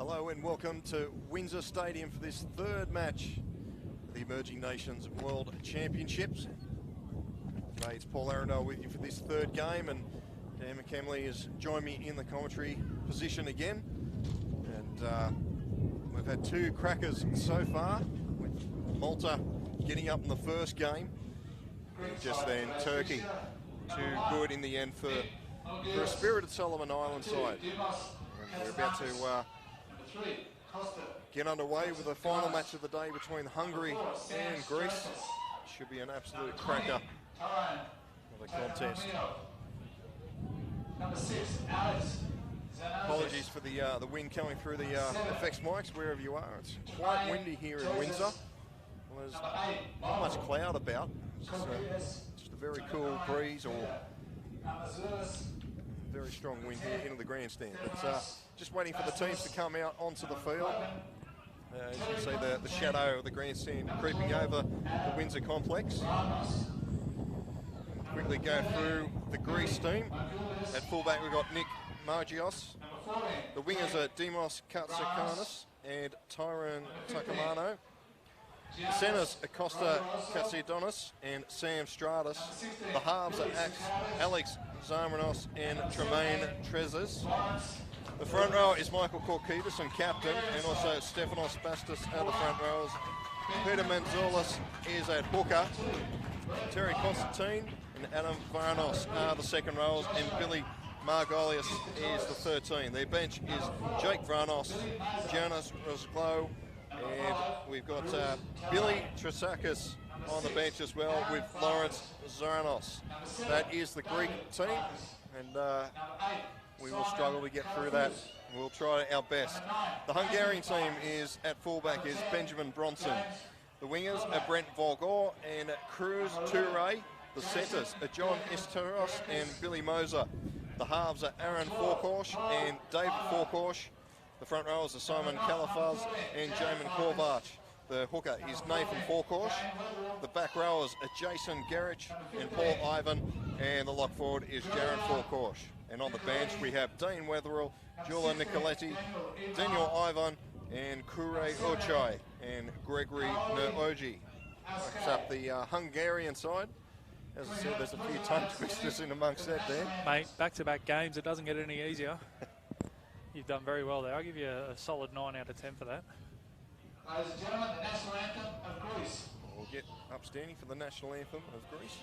Hello and welcome to Windsor Stadium for this third match of the Emerging Nations World Championships. Today it's Paul Arundel with you for this third game, and Dan McKemley has joined me in the commentary position again. And we've had two crackers so far, with Malta getting up in the first game, and just then Turkey. Too good in the end for a spirited Solomon Island side. And we're about to get underway with the final match of the day between Hungary and Greece. Should be an absolute cracker of a contest. Apologies for the wind coming through the FX mics wherever you are. It's quite windy here in Windsor. Well, there's not much cloud about. It's just a very cool breeze or very strong wind here into the grandstand. But just waiting for the teams to come out onto the field. As you see the shadow of the grandstand creeping over the Windsor complex. Quickly go through the Greece team. At fullback we've got Nick Margios. The wingers are Demos Katsikanis and Tyrone Takamano. The centres are Costa Katsiadonis and Sam Stratus. The halves are Alex Zarmanos and Tremaine Trezes. The front row is Michael Korkidis and captain, and also Stefanos Bastos are the front rows. Peter Manzoulis is at hooker. Terry Constantine and Adam Varnos are the second rows, and Billy Margolius is the 13. Their bench is Jake Vranos, Jonas Rosglow, and we've got Billy Tresakis on the bench as well with Lawrence Zaranos. That is the Greek team, and we will struggle to get through that. We'll try our best. The Hungarian team is at fullback is Benjamin Bronson. The wingers are Brent Volgor and Cruz Toure. The centres are John Esteros and Billy Moser. The halves are Aaron Forkosh and David Forkosh. The front rowers are Simon Calafaz and Jamin Kovac. The hooker is Nathan Forkosh. The back rowers are Jason Gerrich and Paul Ivan. And the lock forward is Jaron Forkosh. And on the bench we have Dane Wetherill, Jula Nicoletti, Daniel Ivan, and Kure Ochai and Gregory Nooji. Next up the Hungarian side. As I said, there's a few tongue twisters in amongst that there. Mate, back-to-back games, it doesn't get any easier. You've done very well there. I'll give you a solid 9 out of 10 for that. Ladies and gentlemen, the national anthem of Greece. We'll get upstanding for the national anthem of Greece.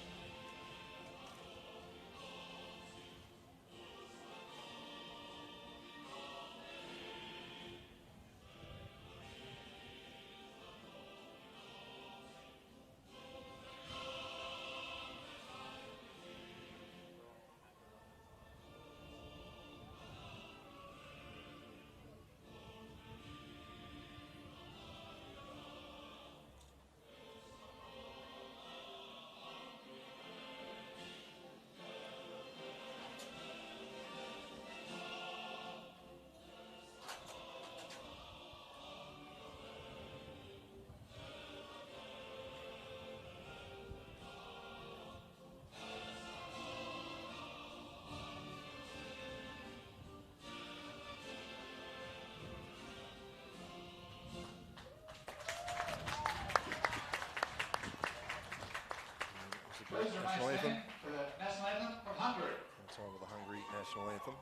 National anthem. For the national anthem of Hungary. That's on with the Hungary national anthem.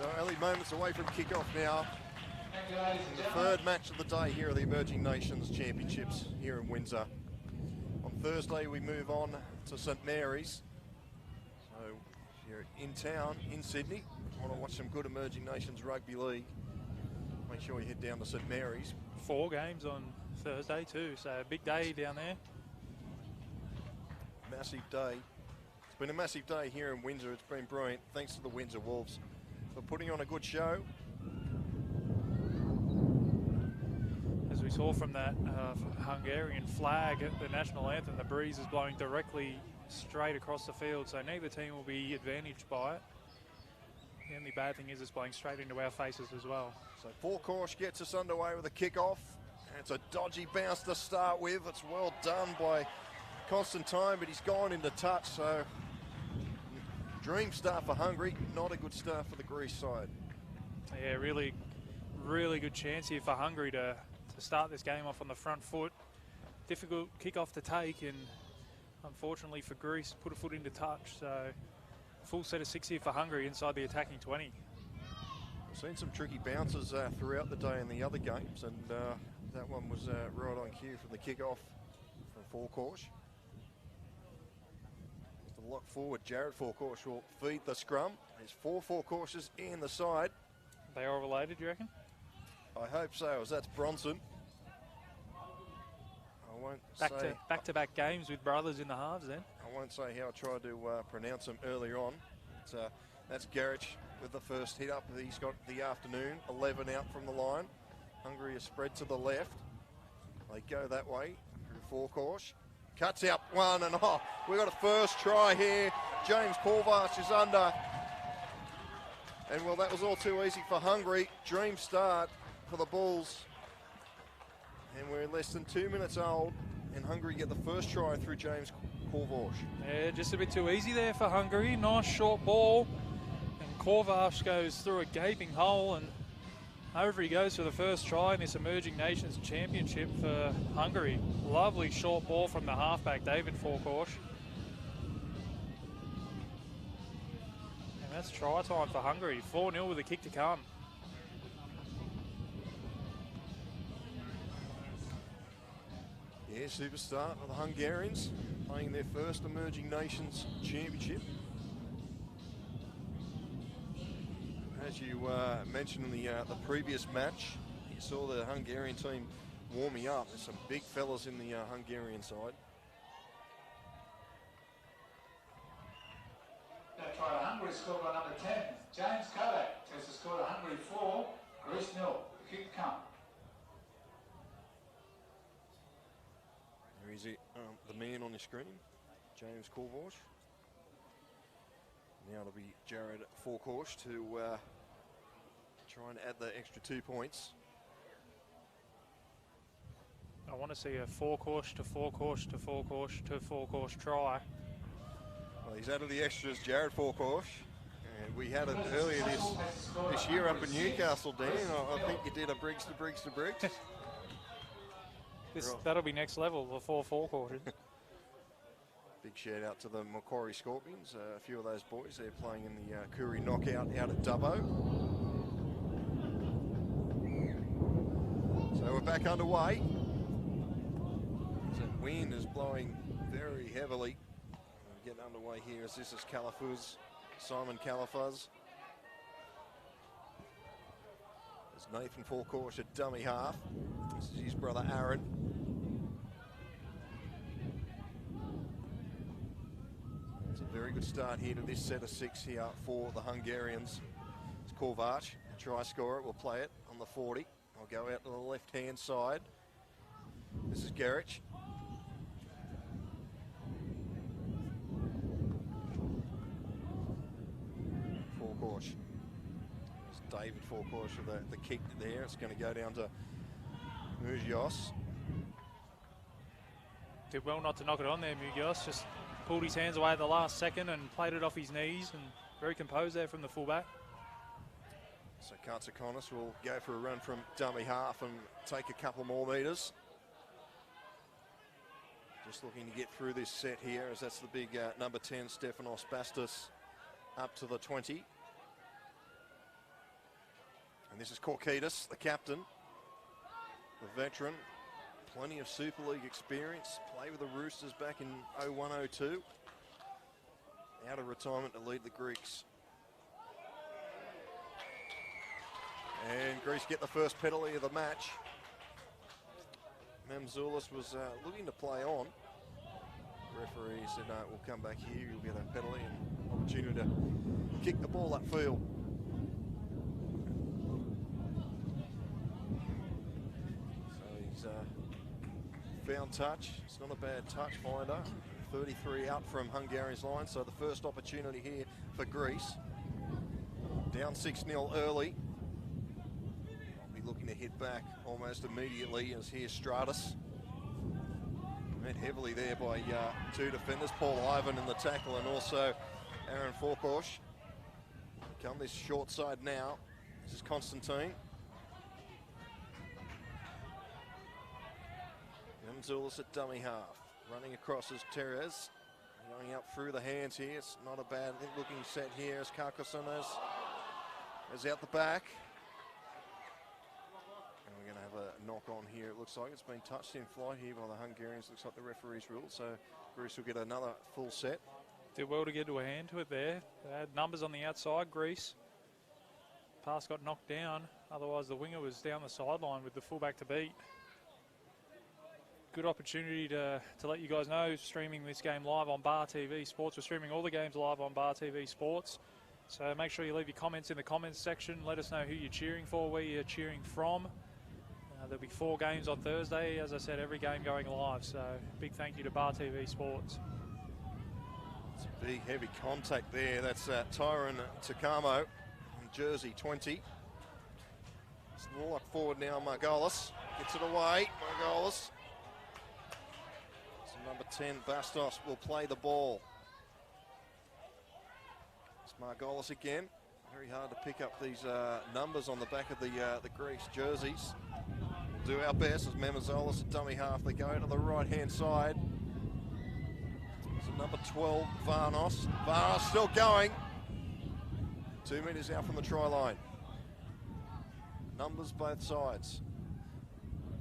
So only moments away from kickoff now. Thank you, ladies and The gentlemen. third match of the day here at the Emerging Nations Championships here in Windsor. On Thursday we move on to St Mary's. So if you're in town in Sydney, want to watch some good Emerging Nations Rugby League, make sure you head down to St Mary's. 4 games on Thursday too, so a big day down there. Massive day. It's been a massive day here in Windsor. It's been brilliant. Thanks to the Windsor Wolves for putting on a good show. As we saw from that Hungarian flag at the national anthem, the breeze is blowing directly straight across the field, so neither team will be advantaged by it. The only bad thing is it's blowing straight into our faces as well. So Forcourse gets us underway with a kickoff. It's a dodgy bounce to start with. It's well done by Constantine, but he's gone into touch, so dream start for Hungary, not a good start for the Greece side. Yeah, really good chance here for Hungary to start this game off on the front foot. Difficult kickoff to take, and unfortunately for Greece, put a foot into touch. So full set of 6 here for Hungary inside the attacking 20. We've seen some tricky bounces throughout the day in the other games, and that one was right on cue from the kickoff from Forcourse. The lock forward, Jared Forcourse will feed the scrum. There's 4 Forcourses in the side. They are related, do you reckon? I hope so, as that's Bronson. I won't say Back-to-back games with brothers in the halves then. I won't say how I tried to pronounce them earlier on. That's Garich with the first hit up. He's got the afternoon, 11 out from the line. Hungary is spread to the left. They go that way through Forcourse. Cuts out one, and we got a first try here. James Korvash is under. And well, that was all too easy for Hungary. Dream start for the Bulls. And we're less than 2 minutes old, and Hungary get the first try through James Korvash. Yeah, just a bit too easy there for Hungary. Nice short ball, and Korvash goes through a gaping hole, and over he goes for the first try in this Emerging Nations Championship for Hungary. Lovely short ball from the halfback, David Forcourse. And that's try time for Hungary. 4-0 with a kick to come. Yeah, super start for the Hungarians, playing their first Emerging Nations Championship. As you mentioned in the previous match, you saw the Hungarian team warming up. There's some big fellas in the Hungarian side. That try to Hungary scored by number 10, James Kovac. Takes the score to Hungary 4, Greece 0. The kick to come. There is it, the man on your screen, James Korvash. Now it'll be Jared Forcourse to try and add the extra 2 points. I want to see a Forcourse to Forcourse to Forcourse to Forcourse try. Well, he's added the extras, Jared Forcourse. And we had it earlier this year up in Newcastle, Dan. I think you did a Briggs to Briggs to Briggs. That'll be next level, the 4 Forcourses. Big shout out to the Macquarie Scorpions. A few of those boys, they're playing in the Koori knockout out at Dubbo. So we're back underway. The wind is blowing very heavily. We're getting underway here as this is Calafuz, Simon Calafuz. There's Nathan Forcourse at dummy half. This is his brother Aaron. It's a very good start here to this set of 6 here for the Hungarians. It's Korvash, try scorer, will play it on the 40. I'll go out to the left-hand side. This is Garich. Forcourse. It's David Forcourse with the kick there. It's going to go down to Mugios. Did well not to knock it on there, Mugios. Just pulled his hands away at the last second and played it off his knees, and very composed there from the fullback. So Katsakonis will go for a run from dummy half and take a couple more metres. Just looking to get through this set here, as that's the big number 10, Stefanos Bastos, up to the 20. And this is Korkitis, the captain, the veteran. Plenty of Super League experience. Played with the Roosters back in 01-02. Out of retirement to lead the Greeks. And Greece get the first penalty of the match. Mamzoulis was looking to play on. The referee said, no, we'll come back here, you'll get a penalty and opportunity to kick the ball upfield. So he's found touch. It's not a bad touch finder. 33 out from Hungarian's line, so the first opportunity here for Greece. Down 6-0 early. I'll be looking to hit back almost immediately as here's Stratus. Met heavily there by two defenders, Paul Ivan in the tackle and also Aaron Forkosh. Come this short side now. This is Constantine. Mamzoulis at dummy half. Running across as Teres. Going up through the hands here. It's not a bad looking set here as Carcassonne is out the back. And we're going to have a knock on here. It looks like it's been touched in flight here by the Hungarians. Looks like the referee's ruled. So Greece will get another full set. Did well to get to a hand to it there. They had numbers on the outside, Greece. Pass got knocked down. Otherwise the winger was down the sideline with the fullback to beat. Good opportunity to let you guys know, streaming this game live on Bar TV Sports. We're streaming all the games live on Bar TV Sports. So make sure you leave your comments in the comments section. Let us know who you're cheering for, where you're cheering from. There'll be 4 games on Thursday. As I said, every game going live. So big thank you to Bar TV Sports. It's a big, heavy contact there. That's Tyron Takamo in jersey 20. It's more like forward now, Margolis. Gets it away, Margolis. Number 10, Bastos, will play the ball. It's Margolis again. Very hard to pick up these numbers on the back of the Greece jerseys. We'll do our best as Mamzoulis at dummy half. They go to the right-hand side. So number 12, Varnos. Varnos still going. 2 metres out from the try line. Numbers both sides.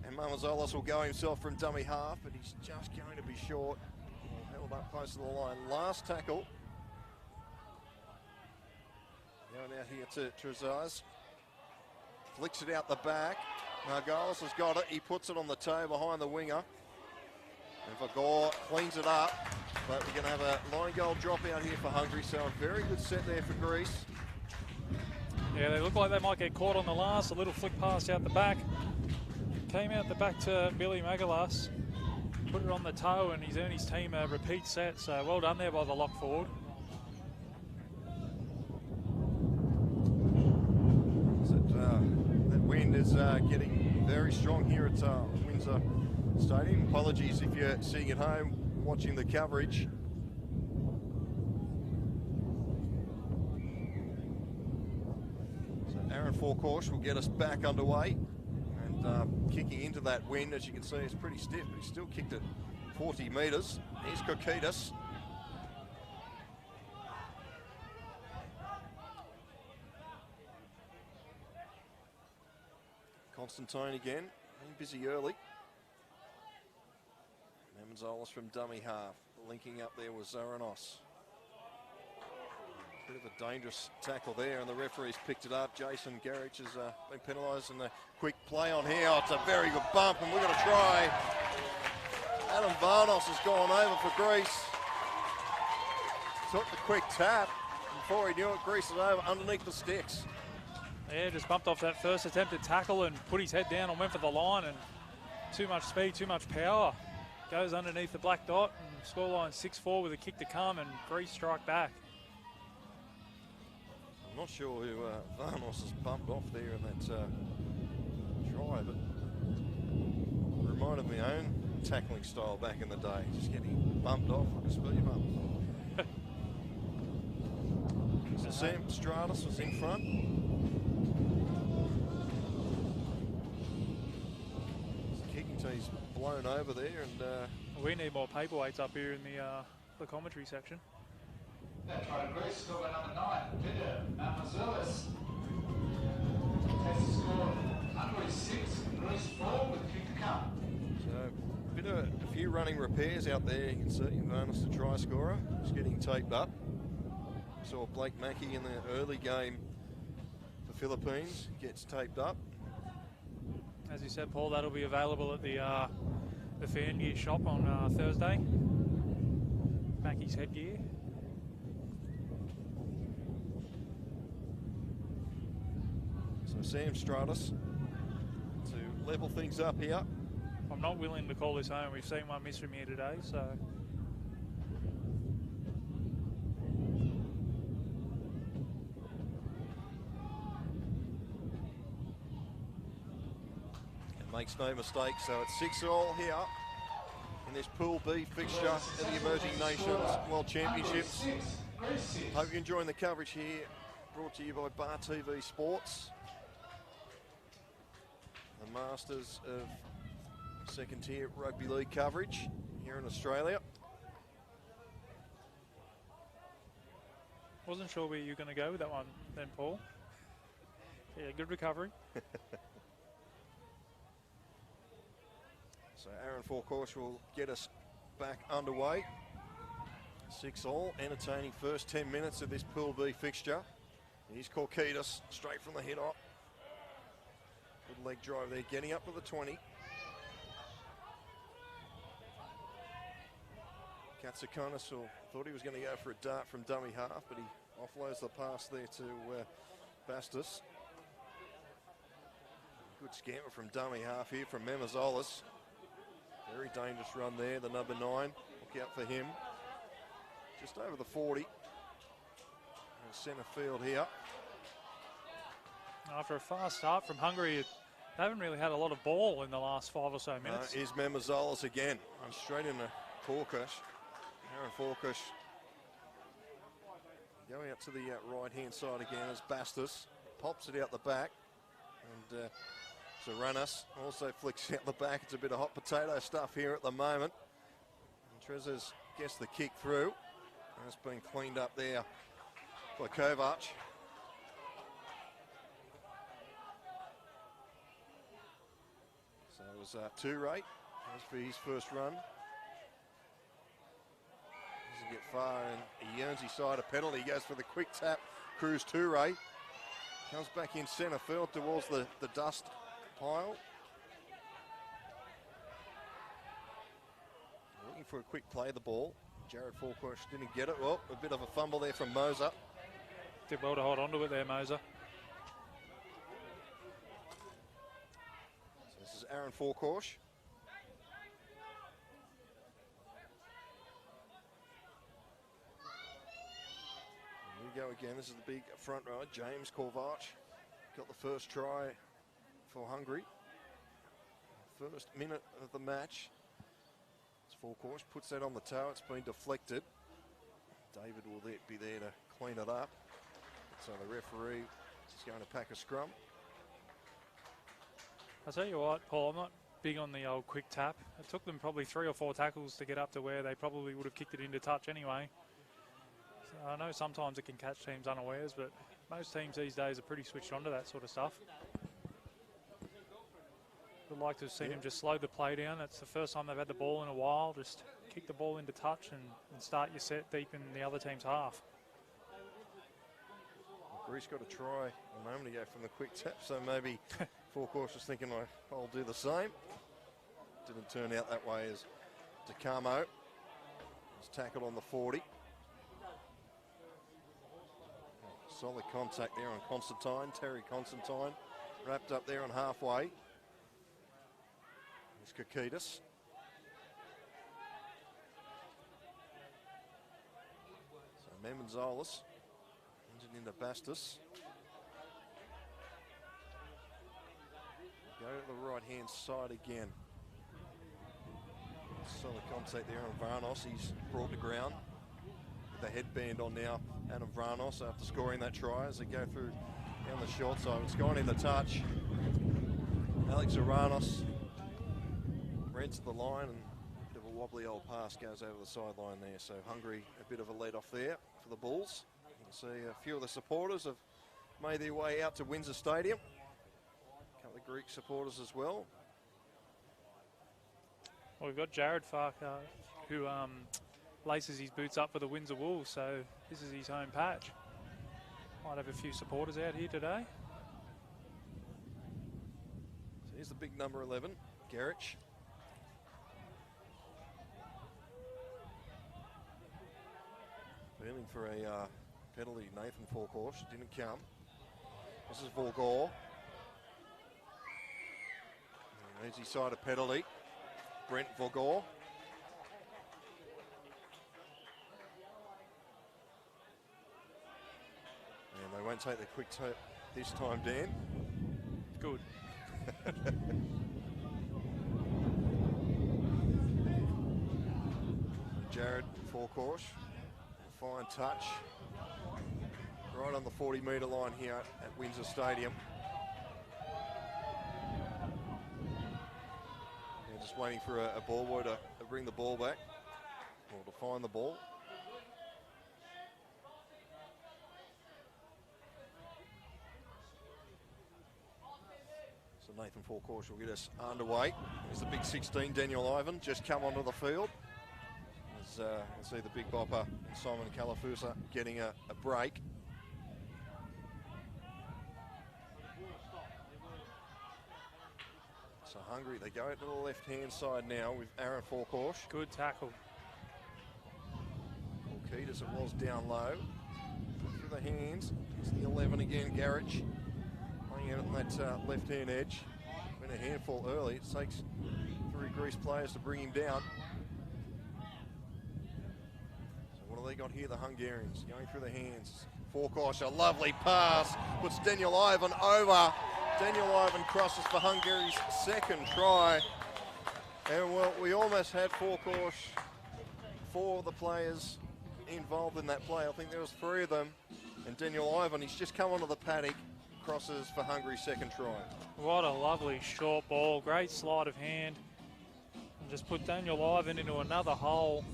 And Mamzoulis will go himself from dummy half, but he's just going to be short. Held up close to the line. Last tackle. Going out here to Trezise. Flicks it out the back. Margolis has got it. He puts it on the toe behind the winger. And Vagor cleans it up. But we're going to have a line goal drop out here for Hungary. So a very good set there for Greece. Yeah, they look like they might get caught on the last. A little flick pass out the back. Came out the back to Billy Magalas, put it on the toe, and he's earned his team a repeat set. So well done there by the lock forward. That wind is getting very strong here at Windsor Stadium. Apologies if you're sitting at home watching the coverage. So Aaron Forkosh will get us back underway. Kicking into that wind, as you can see, it's pretty stiff, but he still kicked it 40 metres. Here's Korkitis. Constantine again, being busy early. Mamzoulis from dummy half, linking up there with Zaranos. Bit of a dangerous tackle there, and the referee's picked it up. Jason Garrich has been penalised, and the quick play on here. Oh, it's a very good bump, and we're going to try. Adam Varnos has gone over for Greece. Took the quick tap. Before he knew it, Greece is over underneath the sticks. Yeah, just bumped off that first attempted tackle and put his head down and went for the line, and too much speed, too much power. Goes underneath the black dot, and scoreline 6-4 with a kick to come, and Greece strike back. I'm not sure who Varnos has bumped off there in that try, but reminded me of my own tackling style back in the day, just getting bumped off like a speed bump. So Sam Stratus was in front. Kicking team's blown over there, and we need more paperweights up here in the commentary section. That try to Greece, score by number 9, Peter Mamzoulis. That's the score. Hungary 6, Greece 4 with kick to come. So, a few running repairs out there. You can see Varnos, the try scorer, is getting taped up. Saw Blake Mackey in the early game for Philippines, gets taped up. As you said, Paul, that'll be available at the fan gear shop on Thursday. Mackey's headgear. So Sam Stratus to level things up here. I'm not willing to call this home. We've seen one miss from here today, so. And makes no mistake, so it's 6-all here in this Pool B fixture at the Emerging Nations World Championships. Hope you're enjoying the coverage here, brought to you by Bar TV Sports. The masters of second tier rugby league coverage here in Australia. Wasn't sure where you were going to go with that one then, Paul. Yeah, good recovery. So Aaron Forecourse will get us back underway. 6-all, entertaining first 10 minutes of this Pool B fixture. Here's Korkitas straight from the head up. Good leg drive there, getting up to the 20. Katsukonis thought he was going to go for a dart from dummy half, but he offloads the pass there to Bastos. Good scamper from dummy half here from Memazolas. Very dangerous run there, the number 9. Look out for him. Just over the 40. Centre field here. After a fast start from Hungary, they haven't really had a lot of ball in the last 5 or so minutes. Here's Memazolas again. And straight into Forecourse. Aaron Forecourse going out to the right-hand side again as Bastos pops it out the back. And Zaranas also flicks out the back. It's a bit of hot potato stuff here at the moment. And Trezor's gets the kick through. And it's been cleaned up there by Kovac. So it was Toure as for his first run. Doesn't get far, and he earns his side a penalty. He goes for the quick tap. Cruz Toure comes back in centre field towards the dust pile. Looking for a quick play of the ball. Jared Forecourse didn't get it. Well, a bit of a fumble there from Moser. Did well to hold on to it there, Moser. So this is Aaron Forecourse. Here we go again. This is the big front row. James Kovac got the first try for Hungary. First minute of the match. Forecourse puts that on the toe. It's been deflected. David will be there to clean it up. So the referee is going to pack a scrum. I'll tell you what, Paul, I'm not big on the old quick tap. It took them probably 3 or 4 tackles to get up to where they probably would have kicked it into touch anyway. So I know sometimes it can catch teams unawares, but most teams these days are pretty switched on to that sort of stuff. Would like to have seen him just slow the play down. That's the first time they've had the ball in a while. Just kick the ball into touch and start your set deep in the other team's half. Well, Greece got a try a moment ago from the quick tap, so maybe Forecourse was thinking, I'll do the same. Didn't turn out that way as DeCamo was tackled on the 40. Solid contact there on Constantine. Terry Constantine wrapped up there on halfway. Here's Kokitas. So Memenzolas into Bastos. Go to the right-hand side again. Solid contact there on Varnos. He's brought to ground. With the headband on now, Adam Varnos after scoring that try as they go through down the short side. It's gone in the touch. Alex Zaranos rents the line, and a bit of a wobbly old pass goes over the sideline there. So Hungary, a bit of a lead off there for the Bulls. You can see a few of the supporters have made their way out to Windsor Stadium. Greek supporters as well. Well, we've got Jared Farker, who laces his boots up for the Windsor Wolves, so this is his home patch. Might have a few supporters out here today. So here's the big number 11, Gerich. Feeling for a penalty, Nathan Forkosh, didn't come. This is Volgor. Easy side of penalty, Brent Volgor. And they won't take the quick tape this time, Dan. Good. Jared Forkosh, fine touch. Right on the 40-metre line here at Windsor Stadium. And just waiting for a ball boy to bring the ball back, or to find the ball. So Nathan Forkosh will get us underway. There's the big 16, Daniel Ivan, just come onto the field. As we'll see the big bopper, Simon Calafusa, getting a break. So Hungary, they go to the left-hand side now with Aaron Forkosh. Good tackle. Keaters, it was down low. Through the hands, it's the 11 again, Garage. Playing out on that left-hand edge. Been a handful early. It takes 3 Greece players to bring him down. So what have they got here, the Hungarians? Going through the hands. Forkosh, a lovely pass. Puts Daniel Ivan over. Daniel Ivan crosses for Hungary's second try. And well, we almost had Forkosh, 4 of the players involved in that play. I think there was 3 of them. And Daniel Ivan, he's just come onto the paddock, crosses for Hungary's second try. What a lovely short ball, great sleight of hand. And just put Daniel Ivan into another hole.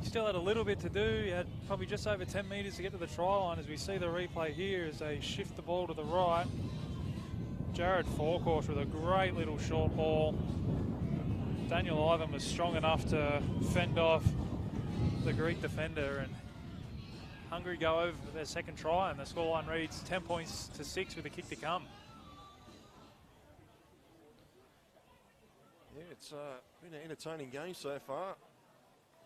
He still had a little bit to do. He had probably just over 10 metres to get to the try line, as we see the replay here as they shift the ball to the right. Jared Forkosh with a great little short ball. Daniel Ivan was strong enough to fend off the Greek defender, and Hungary go over for their second try, and the scoreline reads 10 points to 6 with a kick to come. Yeah, it's been an entertaining game so far.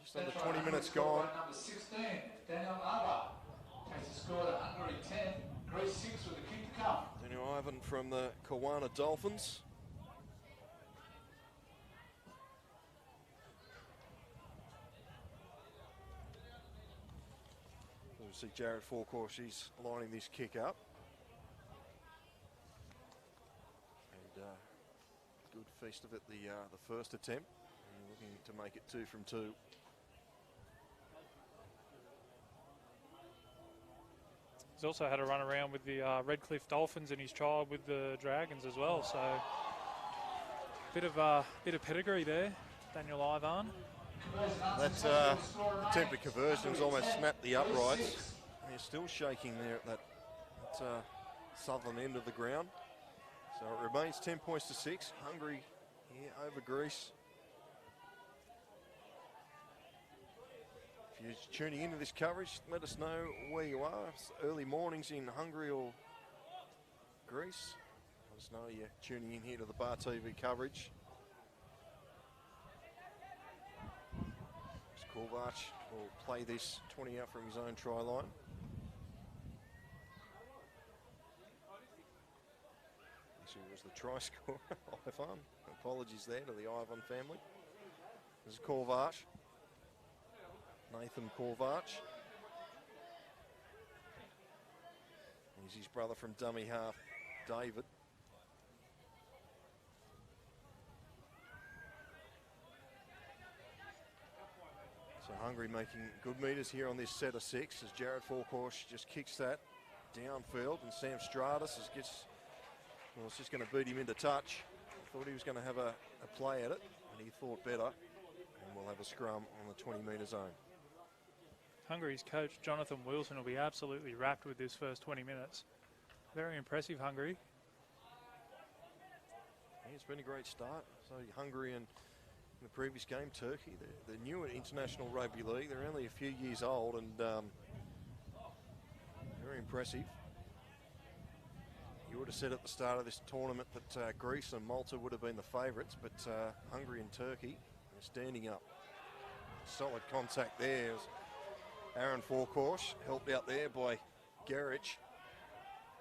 Just under 20 minutes gone. Number 16, Daniel Ivan takes the score to Hungary 10, Greece 6 with a kick to come. Daniel Ivan from the Kawana Dolphins. We see Jared Forkosh, he's lining this kick up. And good feast of it, the first attempt. And looking to make it 2 from 2. He's also had a run around with the Redcliffe Dolphins and his child with the Dragons as well. So bit of pedigree there, Daniel Ivan. That attempted conversion's almost snapped the uprights. They're still shaking there at that southern end of the ground. So it remains 10 points to 6. Hungary here over Greece. If you're tuning into this coverage, let us know where you are. It's early mornings in Hungary or Greece. Let us know you're tuning in here to the Bar TV coverage. Kovac will play this 20 out from his own try line. This was the try scorer, Ivan. Apologies there to the Ivan family. This is Kovac. Nathan Kovac. He's his brother from dummy half, David. So Hungary making good metres here on this set of 6 as Jared Forkosh just kicks that downfield, and Sam Stratus it's just going to beat him into touch. Thought he was going to have a play at it, and he thought better, and we'll have a scrum on the 20-metre zone. Hungary's coach, Jonathan Wilson, will be absolutely wrapped with this first 20 minutes. Very impressive, Hungary. Yeah, it's been a great start. So Hungary and in the previous game, Turkey, they're new at international rugby league. They're only a few years old and very impressive. You would have said at the start of this tournament that Greece and Malta would have been the favourites, but Hungary and Turkey are standing up. Solid contact there. Aaron Forkorsh helped out there by Gerich.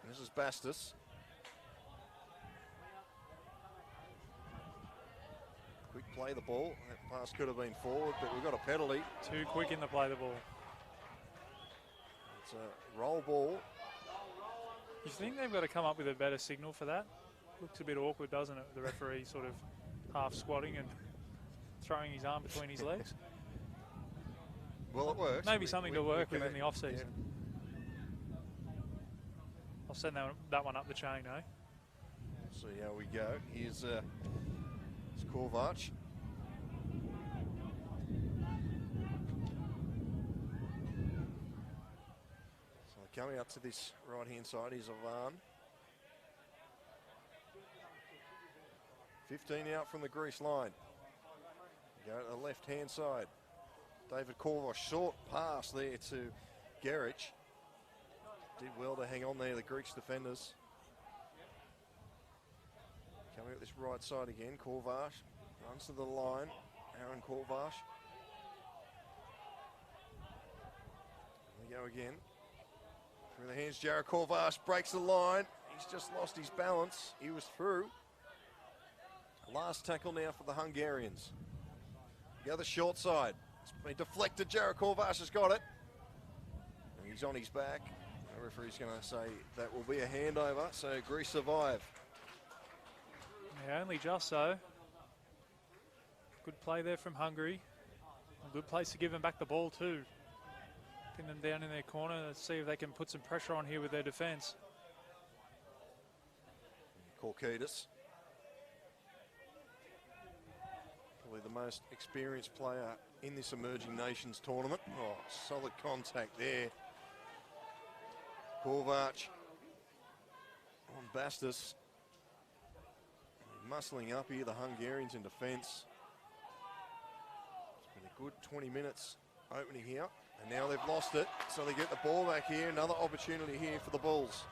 And this is Bastos. Quick play the ball. That pass could have been forward, but we've got a penalty. Too quick in the play the ball. It's a roll ball. You think they've got to come up with a better signal for that? Looks a bit awkward, doesn't it? The referee sort of half squatting and throwing his arm between his legs. Well, it works. Maybe something to work with in the off-season. Yeah. I'll send that one up the chain, eh? See how we go. Here's Kovac. So coming up to this right-hand side is Ivan. 15 out from the Greece line. Go to the left-hand side. David Kovac, short pass there to Gerich. Did well to hang on there, the Greeks defenders. Coming up this right side again, Kovac runs to the line. Aaron Kovac. We go again. Through the hands, Jared Kovac breaks the line. He's just lost his balance. He was through. Last tackle now for the Hungarians. The other short side. It's been deflected. Jared Kovac has got it. And he's on his back. The referee's going to say that will be a handover, so Greece survive. Yeah, only just so. Good play there from Hungary. A good place to give them back the ball too. Pin them down in their corner. Let's see if they can put some pressure on here with their defence. Korkidis. Probably the most experienced player in this Emerging Nations tournament. Oh, solid contact there. Kovac on Bastos. Muscling up here, the Hungarians in defence. It's been a good 20 minutes opening here, and now they've lost it, so they get the ball back here. Another opportunity here for the Bulls.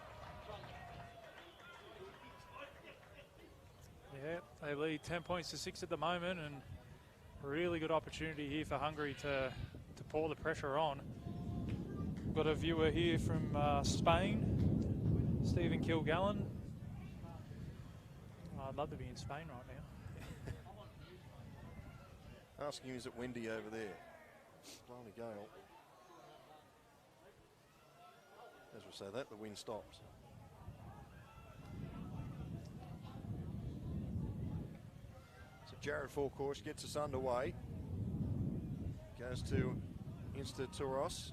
Yeah, they lead 10 points to 6 at the moment, and really good opportunity here for Hungary to pour the pressure on. Got a viewer here from Spain, Stephen Kilgallen. I'd love to be in Spain right now. Asking him, is it windy over there? Blimey gale. As we say that, the wind stops. So Jared Forkorsh gets us underway. Goes to Insta Touros.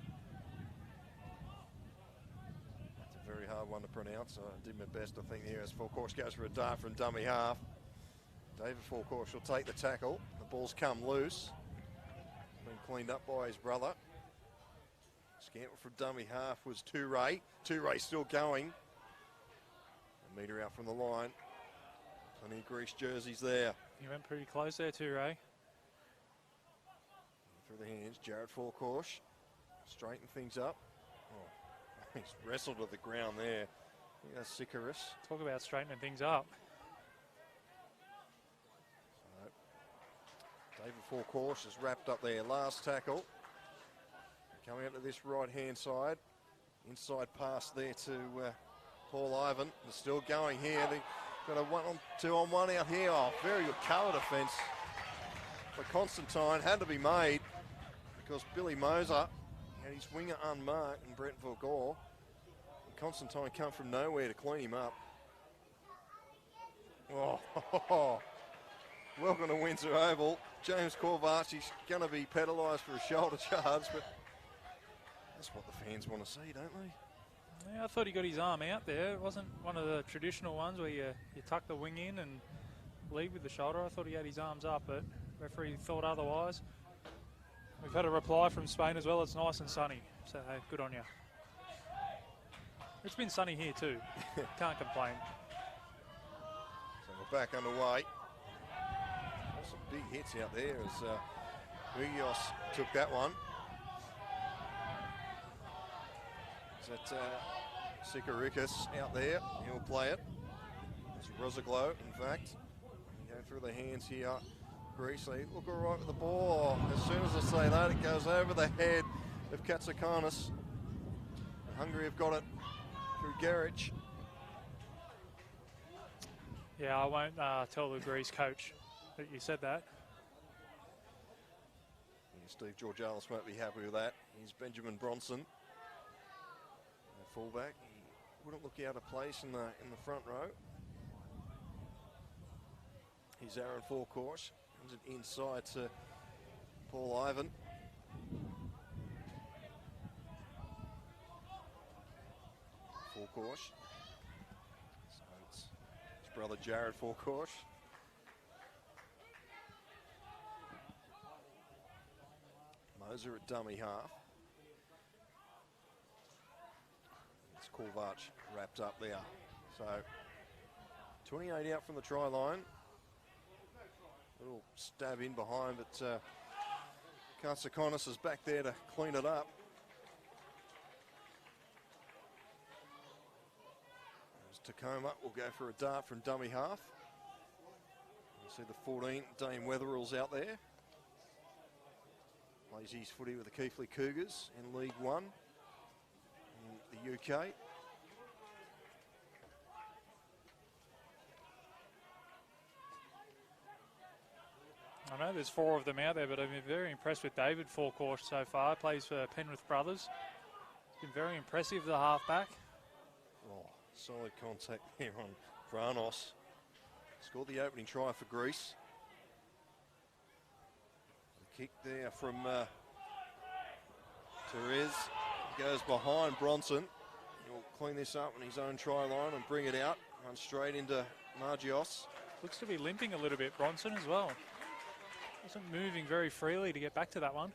That's a very hard one to pronounce. I did my best, I think, here as Forkorsh goes for a dart from dummy half. David Forkorsh will take the tackle. The ball's come loose. Been cleaned up by his brother. Scamper from dummy half was Toure. Toure still going. A metre out from the line. Plenty of Greece jerseys there. He went pretty close there, Toure. Through the hands, Jared Forkorsh. Straighten things up. Oh, he's wrestled to the ground there. I think that's Sikaris. Talk about straightening things up. David Forkorsh is wrapped up there. Last tackle. Coming up to this right-hand side. Inside pass there to Paul Ivan. They're still going here. They've got a 1-on-2-on-1 out here. Oh, very good cover defence. But Constantine had to be made because Billy Moser had his winger unmarked and Brent Vogor. And Constantine come from nowhere to clean him up. Oh, welcome to Windsor Oval. James Kovac is going to be penalised for a shoulder charge, but that's what the fans want to see, don't they? Yeah, I thought he got his arm out there. It wasn't one of the traditional ones where you tuck the wing in and lead with the shoulder. I thought he had his arms up, but referee thought otherwise. We've had a reply from Spain as well. It's nice and sunny, so hey, good on you. It's been sunny here too. Can't complain. So we'll back underway. Some big hits out there as Ugios took that one. Is that Sikarikis out there? He'll play it. It's Rosaglow, in fact. Go through the hands here. Greece, they look all right with the ball. As soon as I say that, it goes over the head of Katsikanis. Hungary have got it through Gerich. Yeah, I won't tell the Greece coach that you said that. Yeah, Steve Georgalis won't be happy with that. He's Benjamin Bronson, the fullback. He wouldn't look out of place in the front row. He's Aaron Forecourse. Comes it inside to Paul Ivan. Forecourse. So it's his brother Jared Forecourse. Moser at dummy half. It's Kovac wrapped up there. So 28 out from the try line. Little stab in behind, but Katsikonis is back there to clean it up. As Tacoma will go for a dart from dummy half. You see the 14, Dane Weatherall's out there. Plays his footy with the Keighley Cougars in League One in the UK. I know there's 4 of them out there, but I've been very impressed with David Forecourse so far. Plays for Penrith Brothers. He's been very impressive, the halfback. Oh, solid contact there on Vranos. Scored the opening try for Greece. The kick there from Therese. Goes behind Bronson. He'll clean this up on his own try line and bring it out. Run straight into Margios. Looks to be limping a little bit, Bronson, as well. Wasn't moving very freely to get back to that one.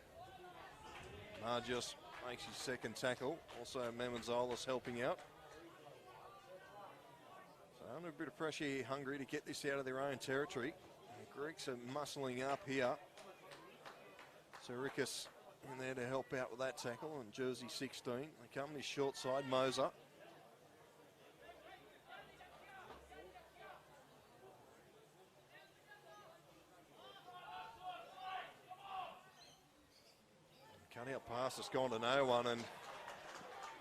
Margios makes his second tackle. Also Memenzolis helping out. So under a bit of pressure here, Hungary, to get this out of their own territory. The Greeks are muscling up here. Sarikis in there to help out with that tackle, and jersey 16. They come this short side, Moser. Cut out pass has gone to no one, and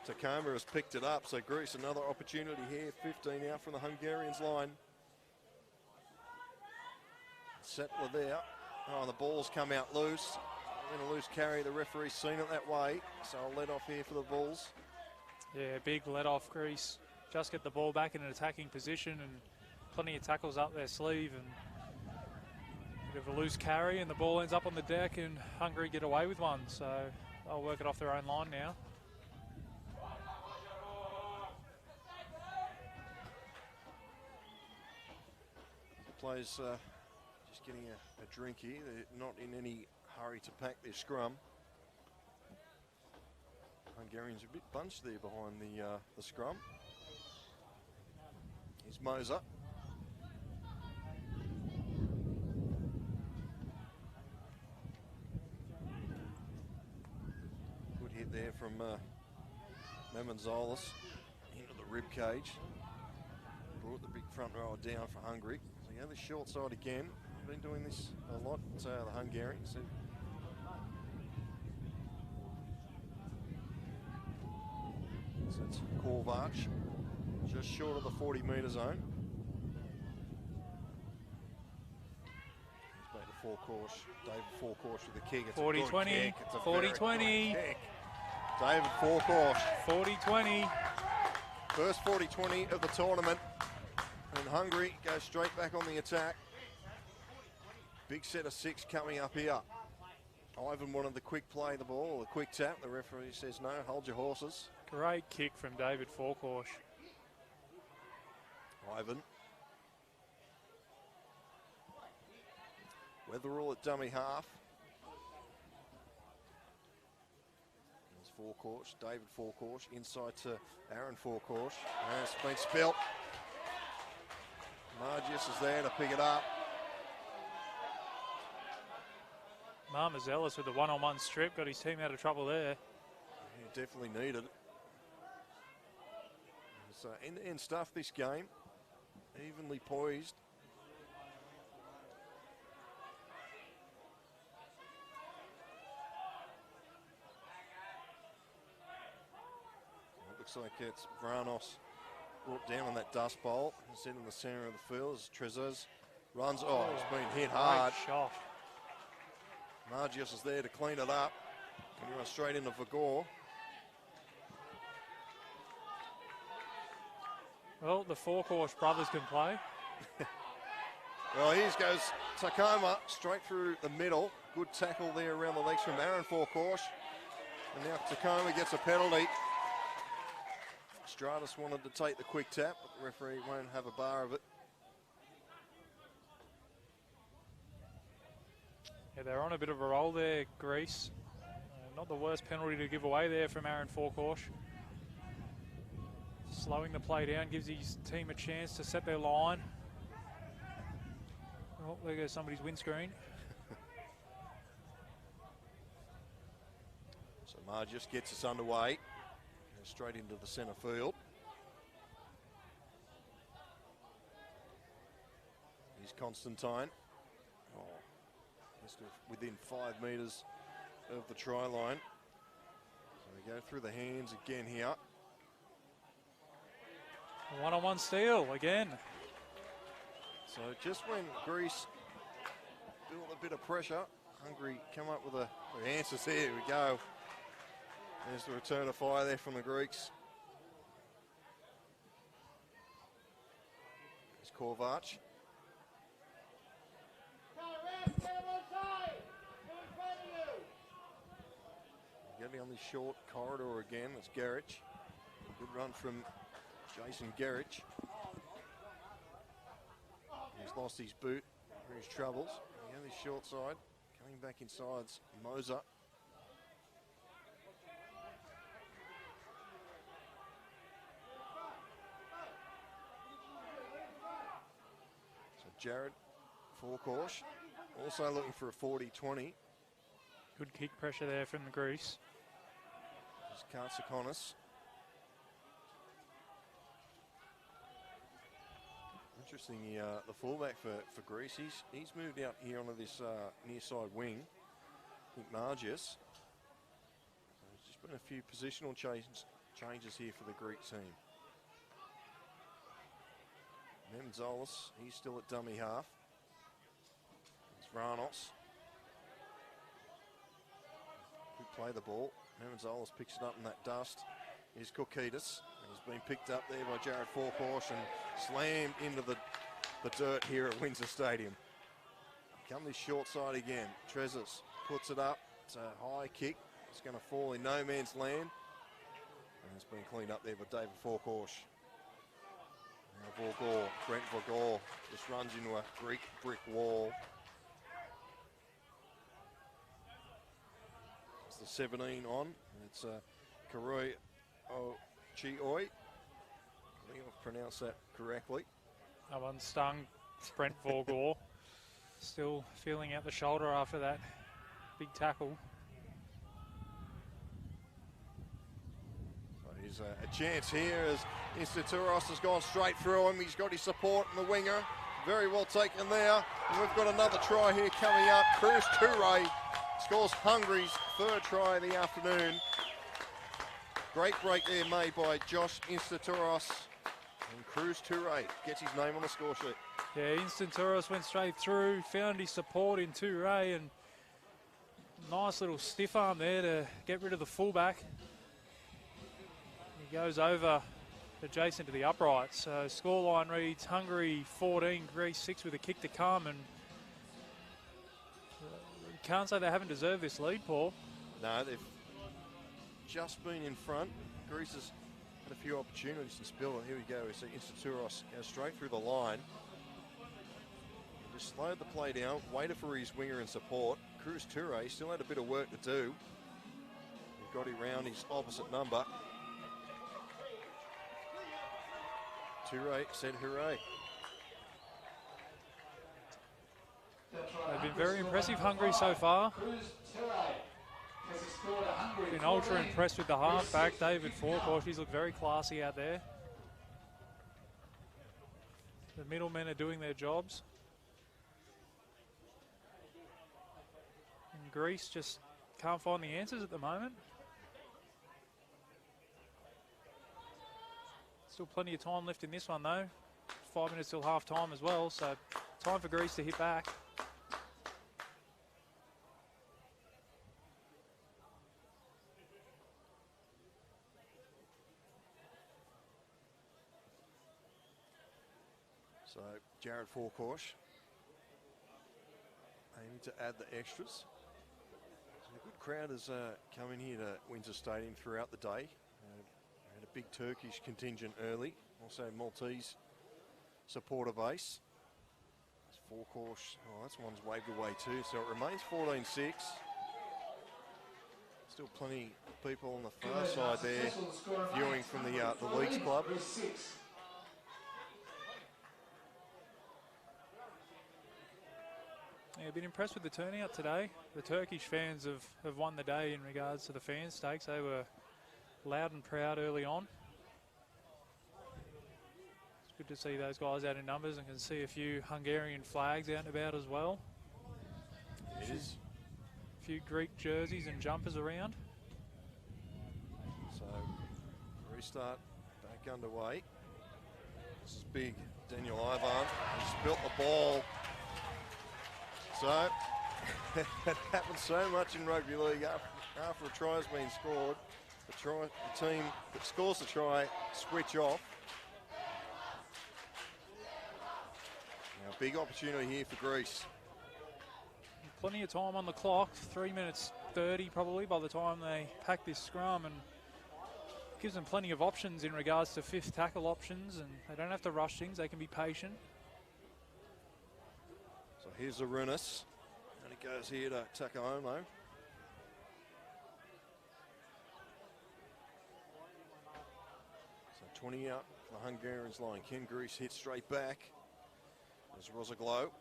Tacoma has picked it up. So Greece, another opportunity here. 15 out from the Hungarians' line. Settler there. Oh, the ball's come out loose. In a loose carry, the referee's seen it that way. So I'll let off here for the Bulls. Yeah, big let off, Greece. Just get the ball back in an attacking position, and plenty of tackles up their sleeve, and bit of a loose carry, and the ball ends up on the deck, and Hungary get away with one. So they'll work it off their own line now. The players just getting a drink here. They're not in any hurry to pack their scrum. Hungarians a bit bunched there behind the scrum. Here's Moser. Good hit there from Memenzolis into the rib cage. Brought the big front rower down for Hungary. So yeah, the short side again. Been doing this a lot, the Hungarians. So it's Kovac, just short of the 40-metre zone. He's made the Forecourse, David Forecourse with the kick. It's 40-20, 40-20. David Forecourse. 40-20. First 40-20 of the tournament. And Hungary goes straight back on the attack. Big set of 6 coming up here. Ivan wanted the quick play the ball, the quick tap. The referee says no, hold your horses. Great kick from David Forecourse. Ivan. Weatherall at dummy half. There's Forecourse, David Forecourse, inside to Aaron Forecourse. And it's been spilt. Margius is there to pick it up. Marmazelis with the one-on-one strip, got his team out of trouble there. He definitely needed. So end-to-end stuff this game, evenly poised. It looks like it's Vranos brought down on that dust bowl. It's in the centre of the field as Trezors runs. Oh, it's been hit hard. Great shot. Margius is there to clean it up. And he runs straight into Vagor. Well, the Forecourse brothers can play. Well, here goes Tacoma straight through the middle. Good tackle there around the legs from Aaron Forecourse. And now Tacoma gets a penalty. Stratus wanted to take the quick tap, but the referee won't have a bar of it. Yeah, they're on a bit of a roll there, Greece. Not the worst penalty to give away there from Aaron Forecourse. Slowing the play down, gives his team a chance to set their line. Oh, there goes somebody's windscreen. So Margius gets us underway. Goes straight into the centre field. Here's Constantine. Oh, just within 5 metres of the try line. So we go through the hands again here. One-on-one steal again. So just when Greece built a bit of pressure, Hungary come up with the answers. Here we go. There's the return of fire there from the Greeks. There's Kovac. Getting on this short corridor again. It's Gerich. Good run from Jason Gerich. He's lost his boot for his troubles. Again, this short side. Coming back inside's Moser. So Jared Forecourse also looking for a 40-20. Good kick pressure there from the Greece. There's Kartsikonis. Interesting, the fullback for Greece. He's moved out here onto this near side wing. I think Margius. So there's just been a few positional changes here for the Greek team. Memzolis, he's still at dummy half. It's Vranos. Good play the ball. Memzolis picks it up in that dust. Here's Koukidis. He's been picked up there by Jared Forecourse and slammed into the dirt here at Windsor Stadium. Come this short side again. Trezors puts it up. It's a high kick. It's going to fall in no man's land. And it's been cleaned up there by David Forecourse. Now Vagor, Brent Vagor just runs into a Greek brick wall. It's the 17 on. It's Karoi Chioi. I think I've pronounced that correctly. That one stung Brent Vagor. Still feeling out the shoulder after that big tackle. So here's a chance here as Instaturos has gone straight through him. He's got his support in the winger. Very well taken there. And we've got another try here coming up. Cruz Toure scores Hungary's third try of the afternoon. Great break there made by Josh Instaturos. And Cruz Toure gets his name on the score sheet. Yeah, Instaturos went straight through, found his support in Toure, and nice little stiff arm there to get rid of the fullback. He goes over adjacent to the upright. So scoreline reads Hungary 14, Greece 6 with a kick to come, and can't say they haven't deserved this lead, Paul. No, they've just been in front. Greece has had a few opportunities to spill it. Here we go. We see Instaturos go straight through the line. Just slowed the play down, waited for his winger in support. Cruz Toure still had a bit of work to do. He got him round his opposite number. Toure said hooray. They've been very impressive, Hungary, so far. Been ultra impressed with the halfback, David Forecourt. He's looked very classy out there. The middlemen are doing their jobs. And Greece just can't find the answers at the moment. Still plenty of time left in this one though. 5 minutes till half time as well, so time for Greece to hit back. So Jared Forecourt aiming to add the extras. So a good crowd has come in here to Windsor Stadium throughout the day. Had a big Turkish contingent early, also Maltese supporter base. It's Forecourt, oh, that's one's waved away too, so it remains 14-6. Still plenty of people on the far side there viewing from the Leagues Club. Yeah, been impressed with the turnout today. The Turkish fans have won the day in regards to the fan stakes. They were loud and proud early on. It's good to see those guys out in numbers, and can see a few Hungarian flags out and about as well. It is. A few Greek jerseys and jumpers around. So restart back underway. This is big Daniel Ivan. He's spilt the ball. So it happens so much in rugby league. After a try has been scored, the team that scores the try switch off. Now, big opportunity here for Greece. Plenty of time on the clock, 3 minutes 30 probably by the time they pack this scrum, and gives them plenty of options in regards to fifth tackle options, and they don't have to rush things, they can be patient. So here's Arunas, and it goes here to Takaomo. So 20 out for the Hungarians line. Ken Grease hits straight back as Rosaglow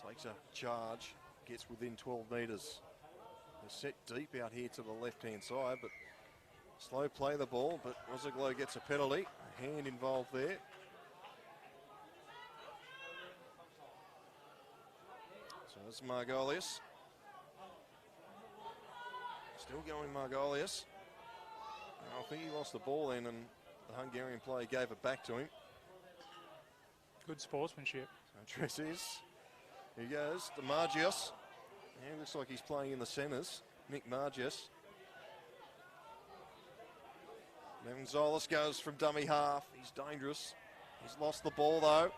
takes a charge, gets within 12 metres. They're set deep out here to the left-hand side, but slow play the ball, but Rosaglow gets a penalty, a hand involved there. So it's Margolius. Still going Margolius. I think he lost the ball then, and the Hungarian player gave it back to him. Good sportsmanship. So Tresses. Here he goes to Margios. Yeah, looks like he's playing in the centres. Nick Margios. Gonzalez goes from dummy half. He's dangerous. He's lost the ball though.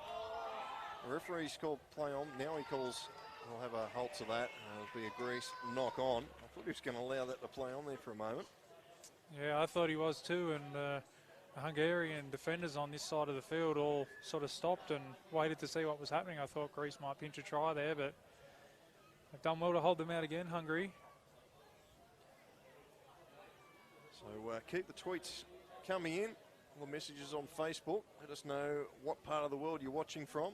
The referee's called play on. Now he calls, we'll have a halt to that. It'll be a Grease knock on. I thought he was going to allow that to play on there for a moment. Yeah, I thought he was too, and the Hungarian defenders on this side of the field all sort of stopped and waited to see what was happening. I thought Greece might pinch a try there, but they've done well to hold them out again, Hungary. So keep the tweets coming in, all the messages on Facebook. Let us know what part of the world you're watching from.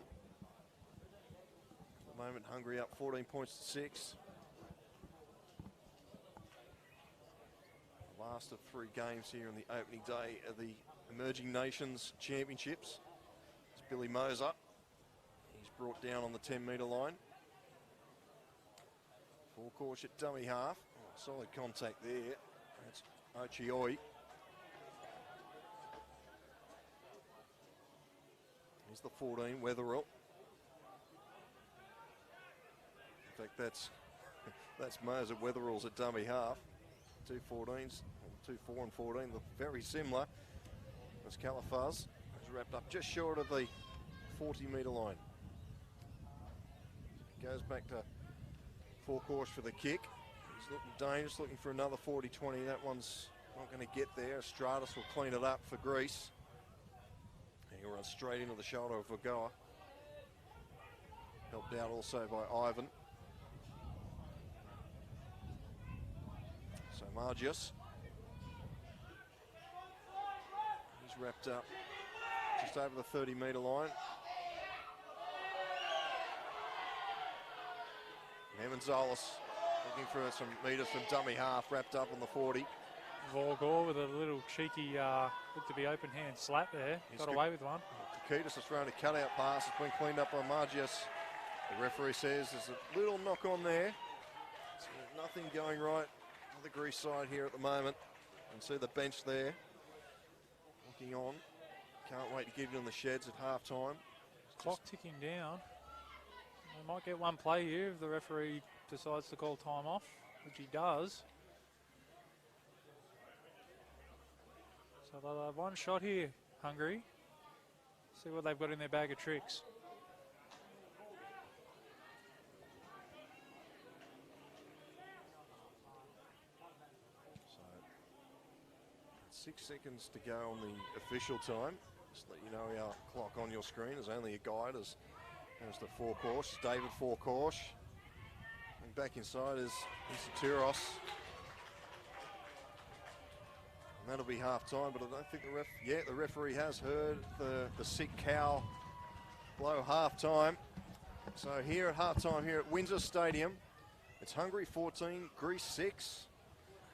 At the moment, Hungary up 14 points to 6. The last of 3 games here on the opening day of the Emerging Nations Championships. It's Billy Moser. He's brought down on the 10-metre line. Forecourt at dummy half. Oh, solid contact there. That's Ochioi. Here's the 14, Wetherill. In fact, that's Moser. Wetherill's at dummy half. 2 14s, 2 4 and 14, look very similar. As Calafaz is wrapped up just short of the 40-metre line. Goes back to Forecourt for the kick. He's looking dangerous, looking for another 40-20. That one's not going to get there. Stratus will clean it up for Greece. And he'll run straight into the shoulder of Vagoa. Helped out also by Ivan. So Margios. He's wrapped up just over the 30-metre line. Evanzolis looking for some metres from dummy half, wrapped up on the 40. Vorgor with a little cheeky, looked to be open hand slap there. Got away with one. Kikitis has thrown a cutout pass. It's been cleaned up by Margius. The referee says there's a little knock on there. So nothing going right on the Greece side here at the moment. You can see the bench there looking on. Can't wait to get it in the sheds at half time. Clock ticking down. They might get one play here if the referee decides to call time off, which he does. So they'll have one shot here, Hungary. See what they've got in their bag of tricks. So 6 seconds to go on the official time. Just let you know our clock on your screen is only a guide as the Forecourse, David Forecourse. And back inside is Satiros. And that'll be half time, but I don't think the referee has heard the sick cow blow half time. So here at half time here at Windsor Stadium, it's Hungary 14, Greece 6.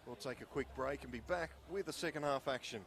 We'll take a quick break and be back with the second half action.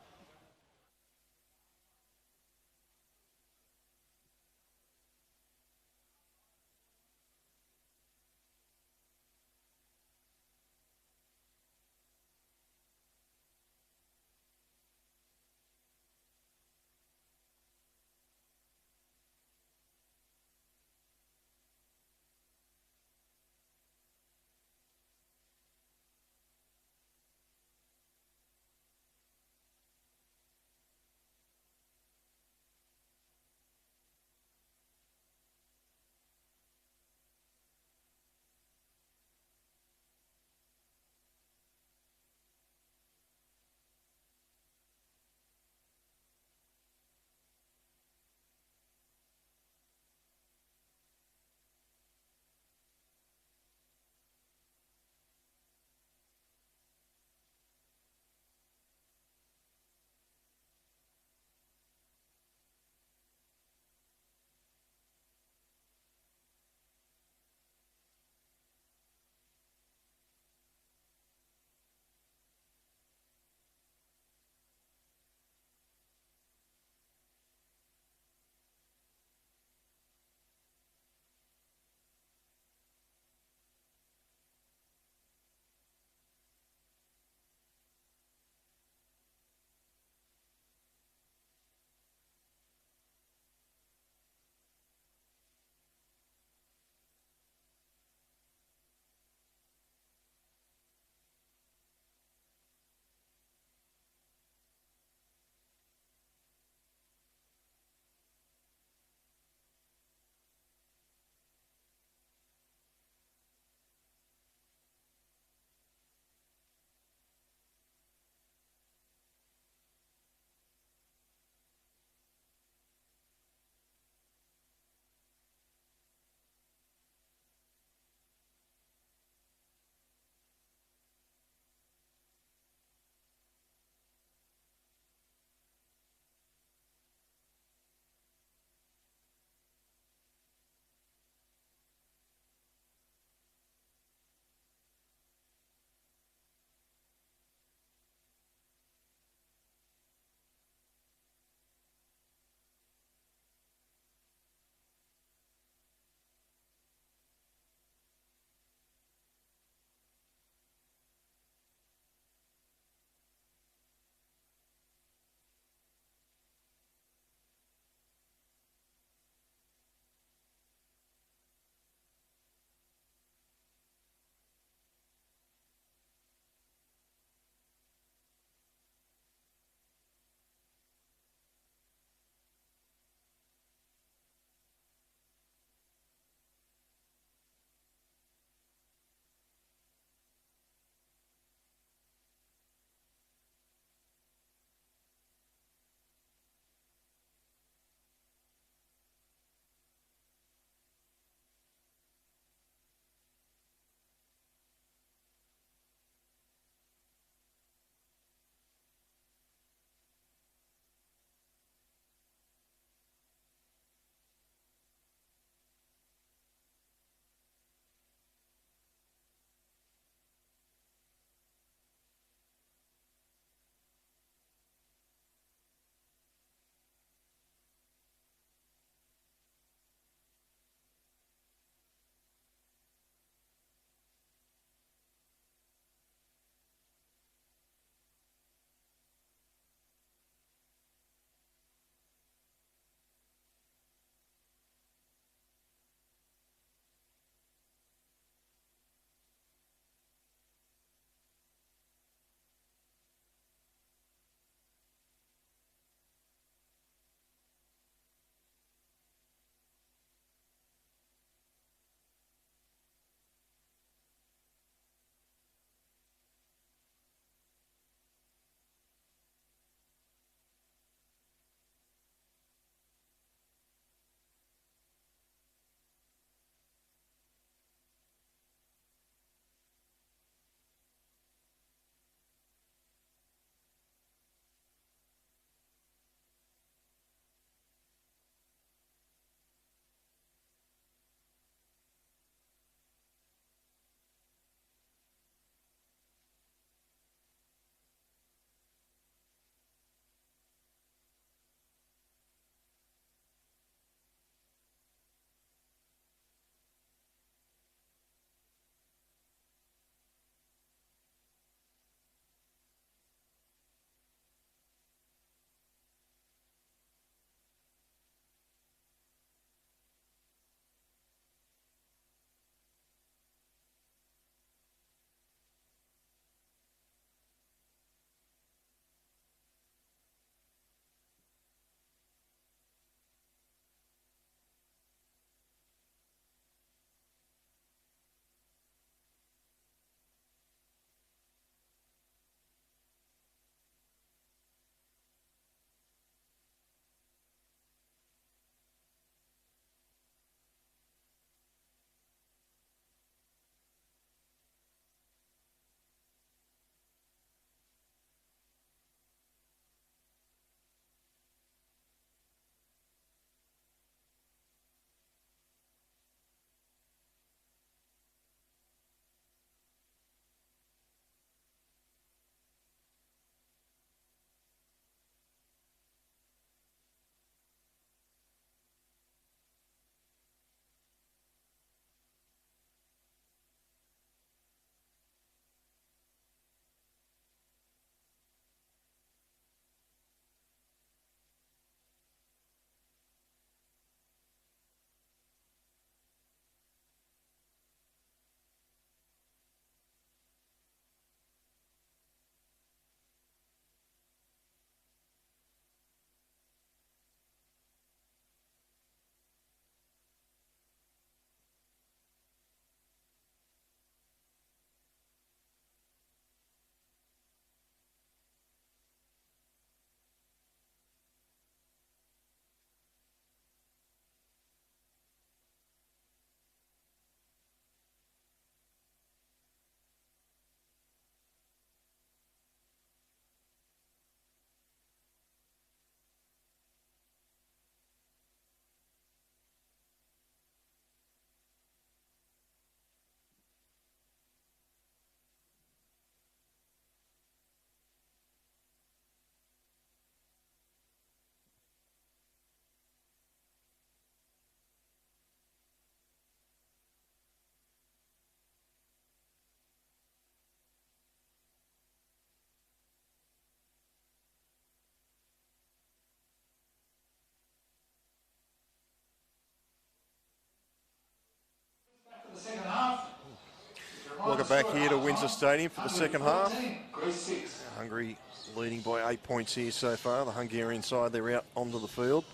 back here to Windsor Stadium for the second half. 14, Greece 6. Hungary leading by 8 points here so far. The Hungarian side, they're out onto the field.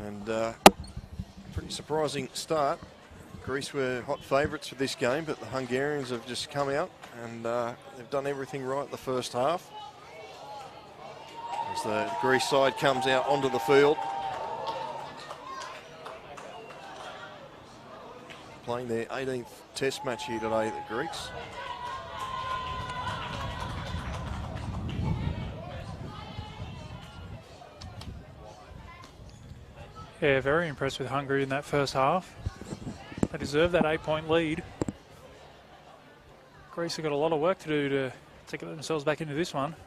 And pretty surprising start. Greece were hot favourites for this game, but the Hungarians have just come out and they've done everything right the first half. As the Greece side comes out onto the field. Playing their 18th test match here today, the Greeks. Yeah, very impressed with Hungary in that first half. They deserve that 8-point lead. Greece have got a lot of work to do to get themselves back into this one.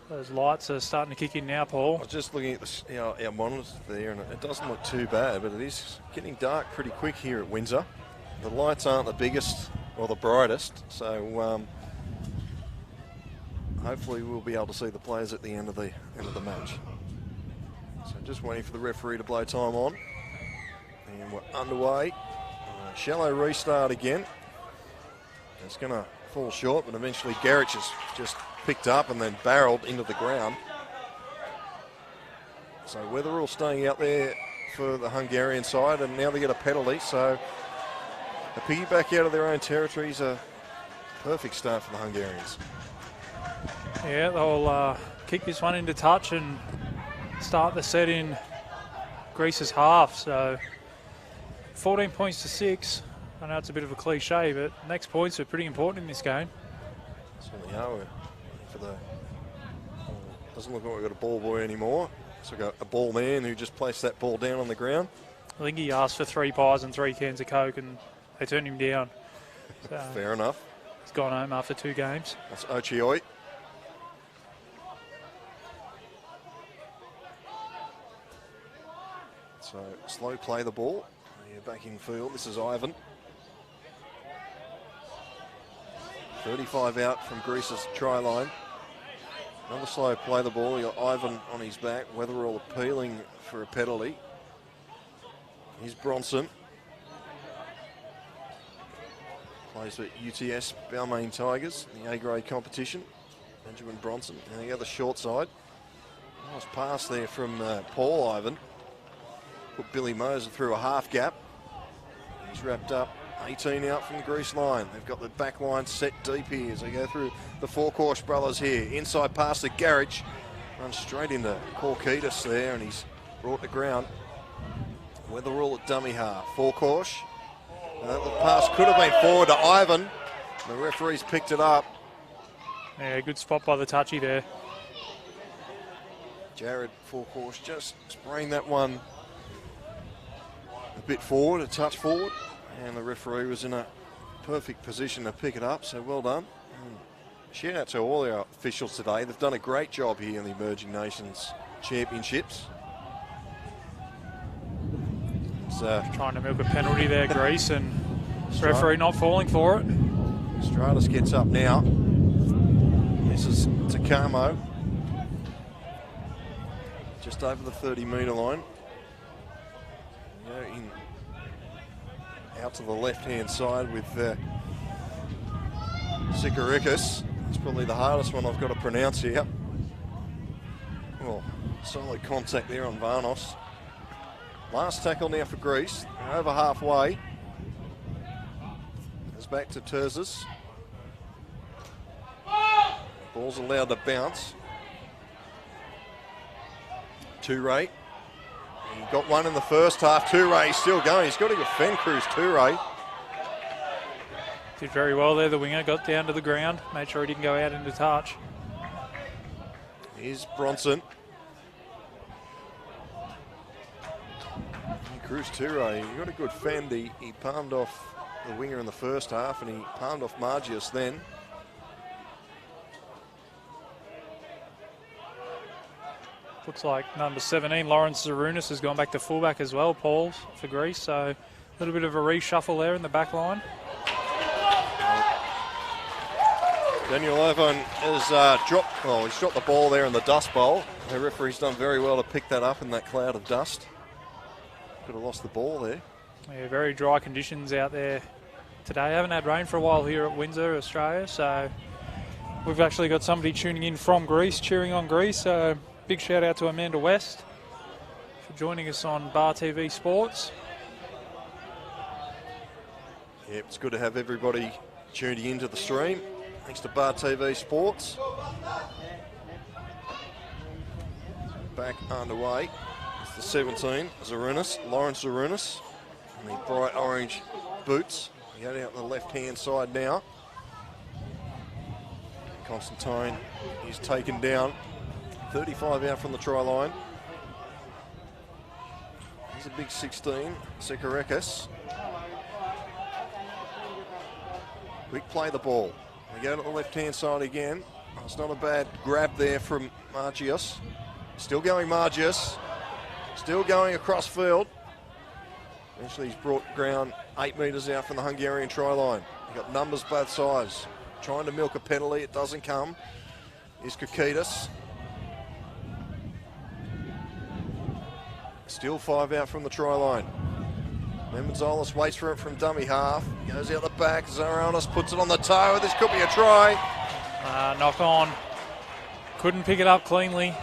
Those lights are starting to kick in now, Paul. I was just looking at our monitors there, and it doesn't look too bad, but it is getting dark pretty quick here at Windsor. The lights aren't the biggest or the brightest, so hopefully we'll be able to see the players at the end of the match. So just waiting for the referee to blow time on, and we're underway. Shallow restart again. It's going to fall short, but eventually Garrich has just picked up and then barreled into the ground. So Weatherall staying out there for the Hungarian side, and now they get a penalty. So a piggyback out of their own territory is a perfect start for the Hungarians. Yeah, they'll kick this one into touch and start the set in Greece's half. So 14 points to 6. I know it's a bit of a cliche, but next points are pretty important in this game. Certainly are. We're waiting for the doesn't look like we've got a ball boy anymore. So we've got a ball man who just placed that ball down on the ground. I think he asked for 3 pies and 3 cans of Coke, and they turned him down. So Fair enough. he's gone home after 2 games. That's Ochioi. So slow play the ball. Back in field. This is Ivan. 35 out from Greece's try line. Another slow play the ball. You got Ivan on his back. Weatherall appealing for a penalty. Here's Bronson. Plays for UTS Balmain Tigers in the A-grade competition. Benjamin Bronson. And the other short side. Nice pass there from Paul Ivan. Put Billy Moser through a half gap. He's wrapped up. 18 out from the Greece line. They've got the back line set deep here as they go through the Forkosh brothers here. Inside pass to Garrich. Runs straight into Korkitis there, and he's brought to ground. Weatherall at dummy half. Forkosh. The pass could have been forward to Ivan. The referee's picked it up. Yeah, good spot by the touchy there. Jared Forkosh just spraying that one a bit forward, a touch forward, and the referee was in a perfect position to pick it up, so well done. And shout out to all our officials today. They've done a great job here in the Emerging Nations Championships. It's, Trying to milk a penalty there, Greece, and referee not falling for it. Stratus gets up now. This is Takamo. Just over the 30-metre line. Out to the left-hand side with Sikarikis. It's probably the hardest one I've got to pronounce here. Well, solid contact there on Varnos. Last tackle now for Greece. They're over halfway. It's back to Terzis. Ball's allowed to bounce. Toure. He got one in the first half. Toure still going. He's got to defend Cruz Toure. Did very well there, the winger. Got down to the ground. Made sure he didn't go out into touch. Here's Bronson. Cruz Toure, he got a good fend. He palmed off the winger in the first half, and he palmed off Margius then. Looks like number 17, Lawrence Zarunas, has gone back to fullback as well, Paul, for Greece. So a little bit of a reshuffle there in the back line. Daniel Ovon has he's dropped the ball there in the dust bowl. The referee's done very well to pick that up in that cloud of dust. Could have lost the ball there. Yeah, very dry conditions out there today. Haven't had rain for a while here at Windsor, Australia, so we've actually got somebody tuning in from Greece, cheering on Greece. So big shout out to Amanda West for joining us on Bar TV Sports. Yeah, it's good to have everybody tuning into the stream. Thanks to Bar TV Sports. Back underway. It's the 17, Zarunas, Lawrence Zarunas, in the bright orange boots. We go out the left-hand side now. Constantine is taken down. 35 out from the try line. He's a big 16, Sekarekis. Quick play the ball. We go to the left-hand side again. Oh, it's not a bad grab there from Margios. Still going Margios. Still going across field. Eventually he's brought ground 8 metres out from the Hungarian try line. You've got numbers both sides. Trying to milk a penalty, it doesn't come. Is Kokidis. Still 5 out from the try line. Memenzolis waits for it from dummy half. Goes out the back. Zaronis puts it on the toe. This could be a try. Knock on. Couldn't pick it up cleanly.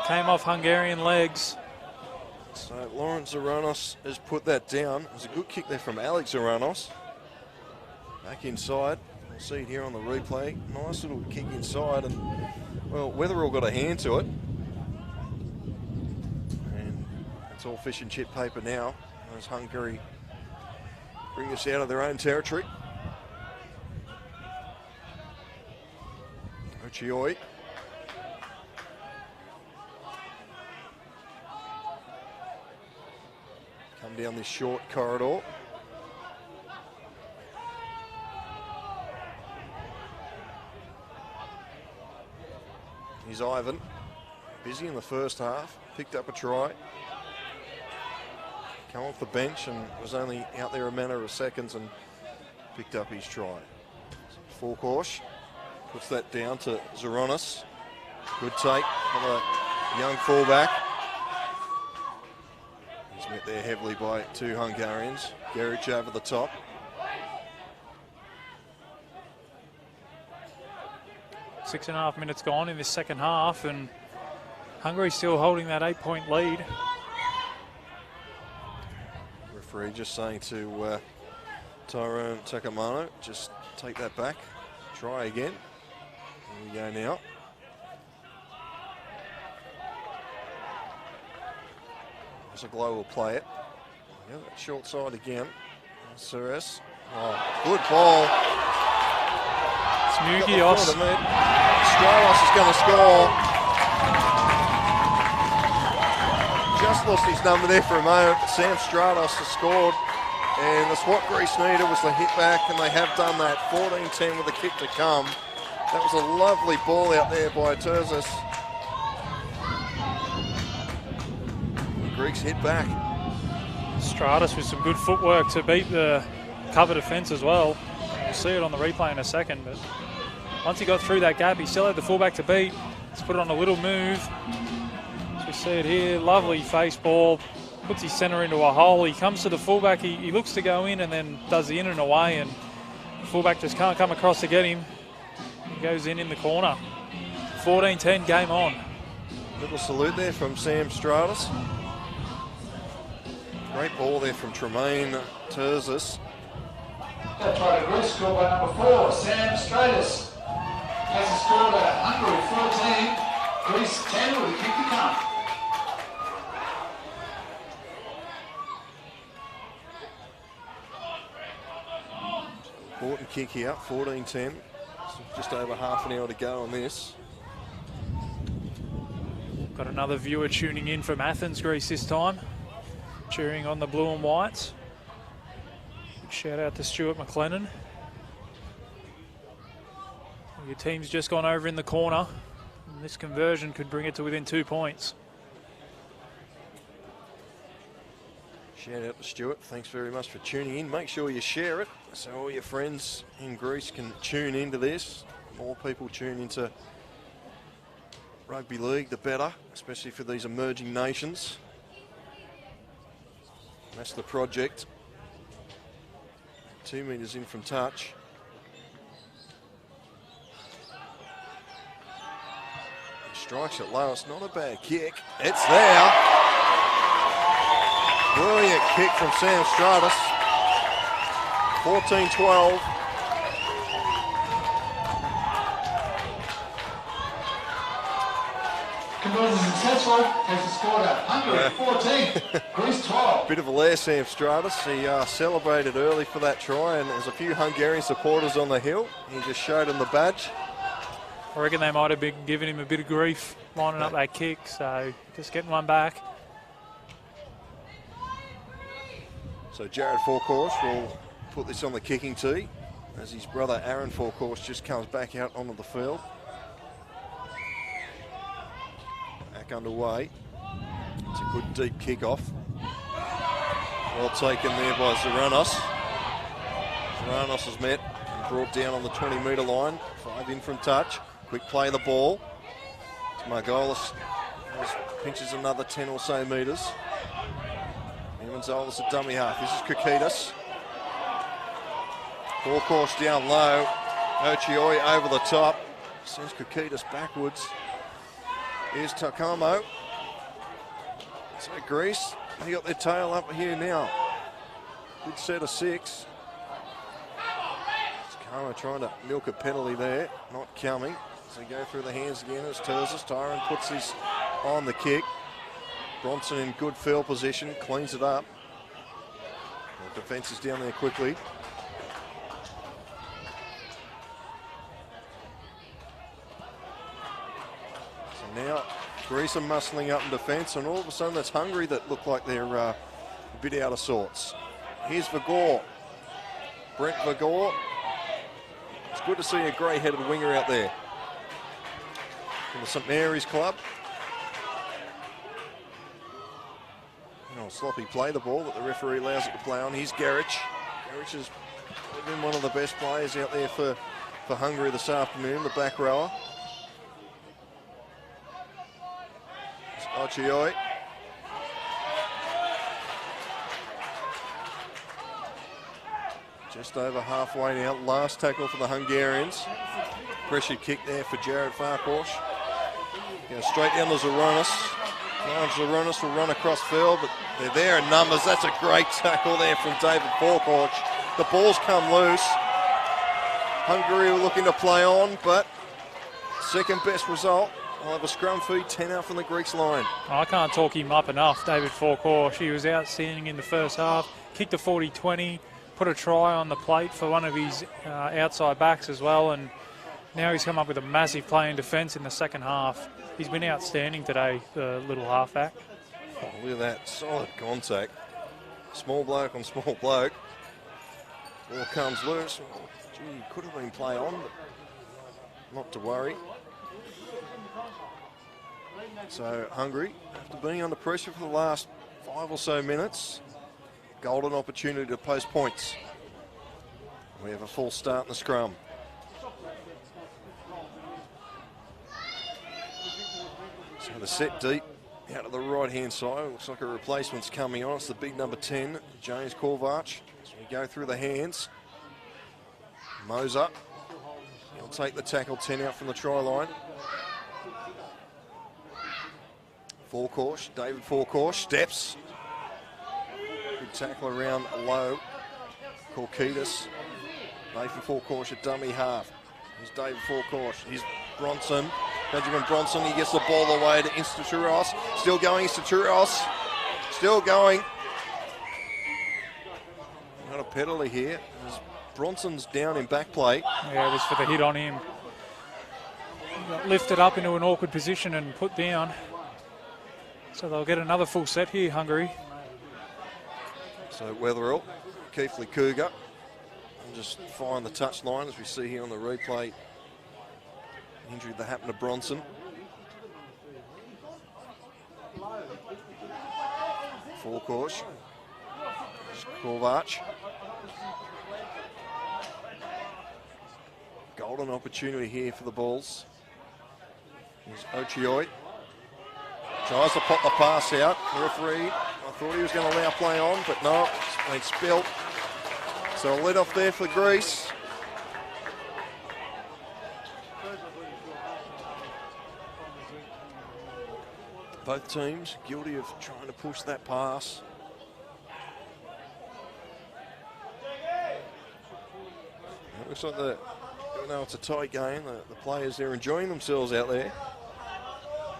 Came off Hungarian legs. So Lawrence Zaronis has put that down. It was a good kick there from Alex Zaronis. Back inside. We'll see it here on the replay. Nice little kick inside. And, well, Weatherall got a hand to it. And it's all fish and chip paper now, as Hungary bring this out of their own territory. Ochioi. Come down this short corridor. Here's Ivan. Busy in the first half. Picked up a try. Come off the bench and was only out there a matter of seconds and picked up his try. Forkosh puts that down to Zaronis. Good take from a young fullback. He's met there heavily by 2 Hungarians. Geric over the top. 6.5 minutes gone in this second half, and Hungary still holding that 8-point lead. Referee just saying to Tyrone Takamano, just take that back, try again. Here we go now. Glow will play it. Yeah, that short side again. Suarez. Oh, good ball. Smugios. Stratos is going to score. Just lost his number there for a moment. Sam Stratos has scored. And that's what Greece needed, was the hit back, and they have done that. 14-10 with a kick to come. That was a lovely ball out there by Terzis. Greeks hit back. Stratus with some good footwork to beat the cover defence as well. We'll see it on the replay in a second, but once he got through that gap, he still had the fullback to beat. He's put it on a little move. As we see it here, lovely face ball. Puts his centre into a hole. He comes to the fullback. He looks to go in and then does the in and away, and the fullback just can't come across to get him. He goes in the corner. 14-10, game on. Little salute there from Sam Stratus. Great ball there from Tremaine Terzis. That try to Greece, scored by number 4, Sam Stratus. Has scored Hungary 14, Greece 10 with a kick to come. Important kick here, 14-10. Just over half an hour to go on this. Got another viewer tuning in from Athens, Greece this time, cheering on the blue and whites. Big shout out to Stuart McLennan. Your team's just gone over in the corner, and this conversion could bring it to within 2 points. Shout out to Stuart. Thanks very much for tuning in. Make sure you share it so all your friends in Greece can tune into this. More people tune into rugby league, the better, especially for these emerging nations. That's the project. 2 metres in from touch. He strikes it low. It's not a bad kick. It's there. Brilliant kick from Sam Stratus. 14-12. Conversion successful. Has scored a Hungary 14, Greece 12. Bit of a lair, Sam Stratus. He celebrated early for that try, and there's a few Hungarian supporters on the hill. He just showed him the badge. I reckon they might have been giving him a bit of grief lining up that kick, so just getting one back. So Jared Forcourse will put this on the kicking tee as his brother Aaron Forcourse just comes back out onto the field. Back underway. It's a good deep kickoff. Well taken there by Zaranos. Zaranos is met and brought down on the 20-metre line. 5 in from touch. Quick play of the ball. It's Margolis. Pinches another 10 or so metres. Evanzolis a dummy half. This is Kokitas. Forcourse down low. Ochioi over the top. Sends Kokitas backwards. Here's Takamo. So Greece, they got their tail up here now. Good set of 6. Takamo trying to milk a penalty there. Not coming. So they go through the hands again as Terzis. Tyron puts his on the kick. Bronson in good field position, cleans it up. The defence is down there quickly. So now Greece are muscling up in defence, and all of a sudden that's Hungary that look like they're a bit out of sorts. Here's Vigor. Brent Vigor. It's good to see a grey-headed winger out there from the St Mary's club. Sloppy play the ball that the referee allows it to play on. Here's Gerich. Gerich has been one of the best players out there for Hungary this afternoon, the back rower. It's Ochioi. Just over halfway now. Last tackle for the Hungarians. Pressure kick there for Jared Farkosh. Goes straight down to Zoronis. Zoronis will run across field, but they're there in numbers. That's a great tackle there from David Forcourse. The ball's come loose. Hungary were looking to play on, but second best result. I'll have a scrum feed, 10 out from the Greeks line. I can't talk him up enough, David Forcourse. He was outstanding in the first half. Kicked a 40-20, put a try on the plate for one of his outside backs as well, and now he's come up with a massive play in defence in the second half. He's been outstanding today, the little halfback. Oh, look at that, solid contact. Small bloke on small bloke. Ball comes loose. Gee, could have been play on, but not to worry. So Hungary, after being under pressure for the last 5 or so minutes, golden opportunity to post points. We have a full start in the scrum. So the set deep out of the right-hand side. Looks like a replacement's coming on. It's the big number 10, James Korvach. So we go through the hands. Moser. He'll take the tackle, 10 out from the try line. Forcourse, David Forcourse, steps. Good tackle around low. Korkitas. Nathan Forcourse, a dummy half. Here's David Forcourse. Here's Bronson. Benjamin Bronson, he gets the ball away to Instaturos. Still going, Instaturos. Still going. Got a penalty here. As Bronson's down in back play. Yeah, it was for the hit on him. He got lifted up into an awkward position and put down. So they'll get another full set here, Hungary. So Wetherill, Keithley Cougar. And just find the touch line as we see here on the replay. Injury that happened to Bronson. Forcourse. Korvach. Golden opportunity here for the Bulls. Here's Ochioi. Tries to pop the pass out. The referee, I Thought he was going to allow play on, but no, it's been spilt. So a lead off there for Greece. Both teams guilty of trying to push that pass. It looks like even though it's a tight game, the players, they're enjoying themselves out there.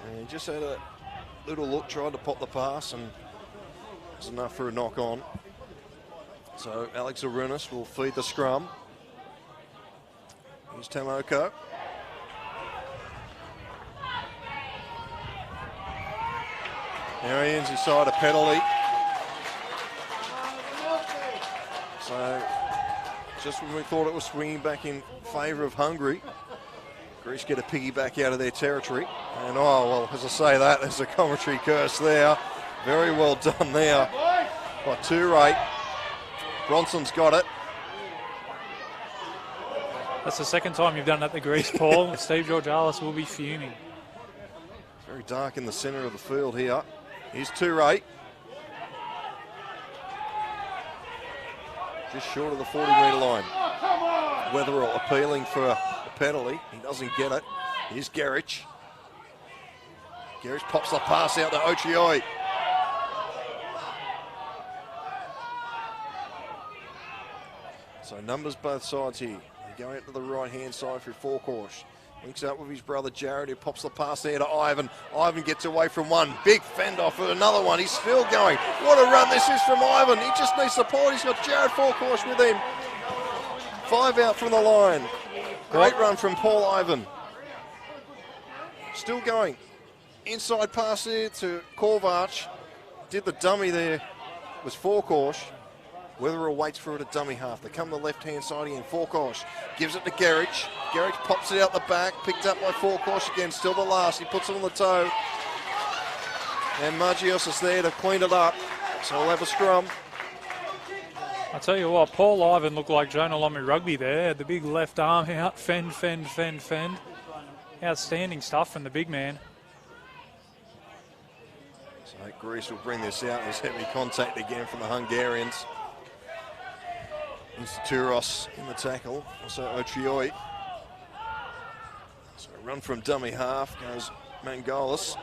And he just had a little look, tried to pop the pass, and it was enough for a knock on. So Alex Arunas will feed the scrum. Here's Tamoko. Now he ends inside a penalty. So just when we thought it was swinging back in favour of Hungary, Greece get a piggyback out of their territory. And oh, well, as I say that, there's a commentary curse there. Very well done there by Toure. Bronson's got it. That's the second time you've done that to Greece, Paul. Steve Georgalis will be fuming. Very dark in the centre of the field here. Here's Toure. Just short of the 40-metre line. Weatherall appealing for a penalty. He doesn't get it. Here's Gerich. Gerich pops the pass out to Ochioi. So numbers both sides here. They're going out to the right-hand side for Forkors. Links up with his brother Jared, who pops the pass there to Ivan. Ivan gets away from one. Big fend off with another one. He's still going. What a run this is from Ivan. He just needs support. He's got Jared Forkors with him. 5 out from the line. Great run from Paul Ivan. Still going. Inside pass there to Kovac. Did the dummy there. Was Forkors. Weatherall waits for it at dummy half. They come to the left-hand side again. Forkors gives it to Gerich. Gerich pops it out the back. Picked up by Forkors again. Still the last. He puts it on the toe. And Margios is there to clean it up. So we'll have a scrum. I'll tell you what, Paul Ivan looked like Jonah Lomu Rugby there. Had the big left arm out. Fend. Outstanding stuff from the big man. So Greece will bring this out. There's heavy contact again from the Hungarians. Instituros in the tackle, also Ochioi. So a run from dummy half goes Mangolis.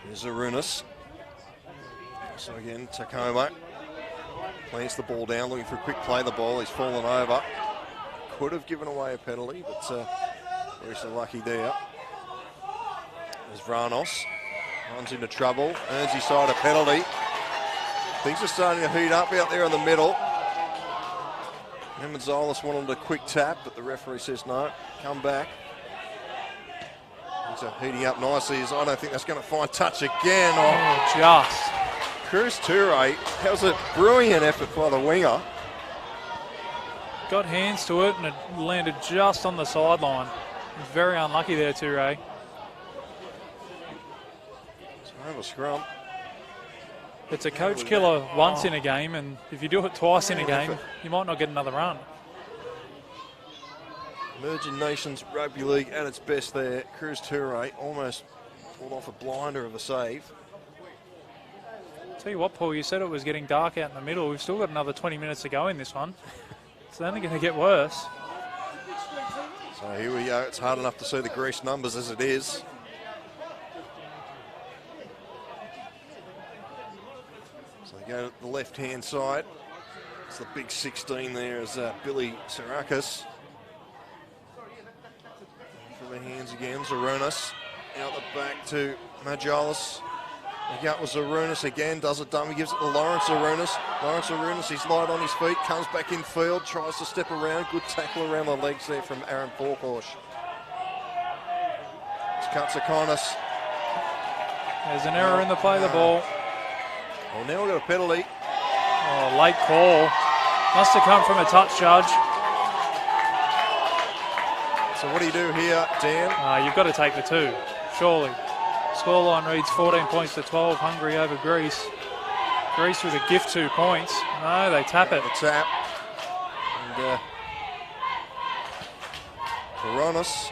Here's Arunas. So again, Tacoma plants the ball down, looking for a quick play the ball. He's fallen over. Could have given away a penalty, but very so lucky there. There's Vranos, runs into trouble, earns his side a penalty. Things are starting to heat up out there in the middle. Gonzalez wanted a quick tap, but the referee says no, come back. Things are heating up nicely. I don't think that's going to find touch again. Oh, just. Cruz Toure, that was a brilliant effort by the winger. Got hands to it and it landed just on the sideline. Very unlucky there, Toure. Have a scrum. It's a coach killer once in a game, and if you do it twice in a game, you might not get another run. Emerging Nations Rugby League at its best there. Cruz Toure almost pulled off a blinder of a save. Tell you what, Paul, you said it was getting dark out in the middle. We've still got another 20 minutes to go in this one. It's only going to get worse. So here we go. It's hard enough to see the Greece numbers as it is. Go to the left-hand side. It's the big 16 there is Billy Sarakis. For the hands again, Zarunas. Out the back to Margialis. The gut was Zarunas again, does a dummy, gives it to Lawrence Zarunas. Lawrence Zarunas, he's light on his feet, comes back in field, tries to step around. Good tackle around the legs there from Aaron Forkors. It's Katsikanis. There's an error in the play of the ball. Well, now we've got a penalty. Oh, late call. Must have come from a touch, Judge. So what do you do here, Dan? You've got to take the 2, surely. Scoreline reads 14 points to 12, Hungary over Greece. Greece with a gift 2 points. No, they tap it. The tap. And Coronis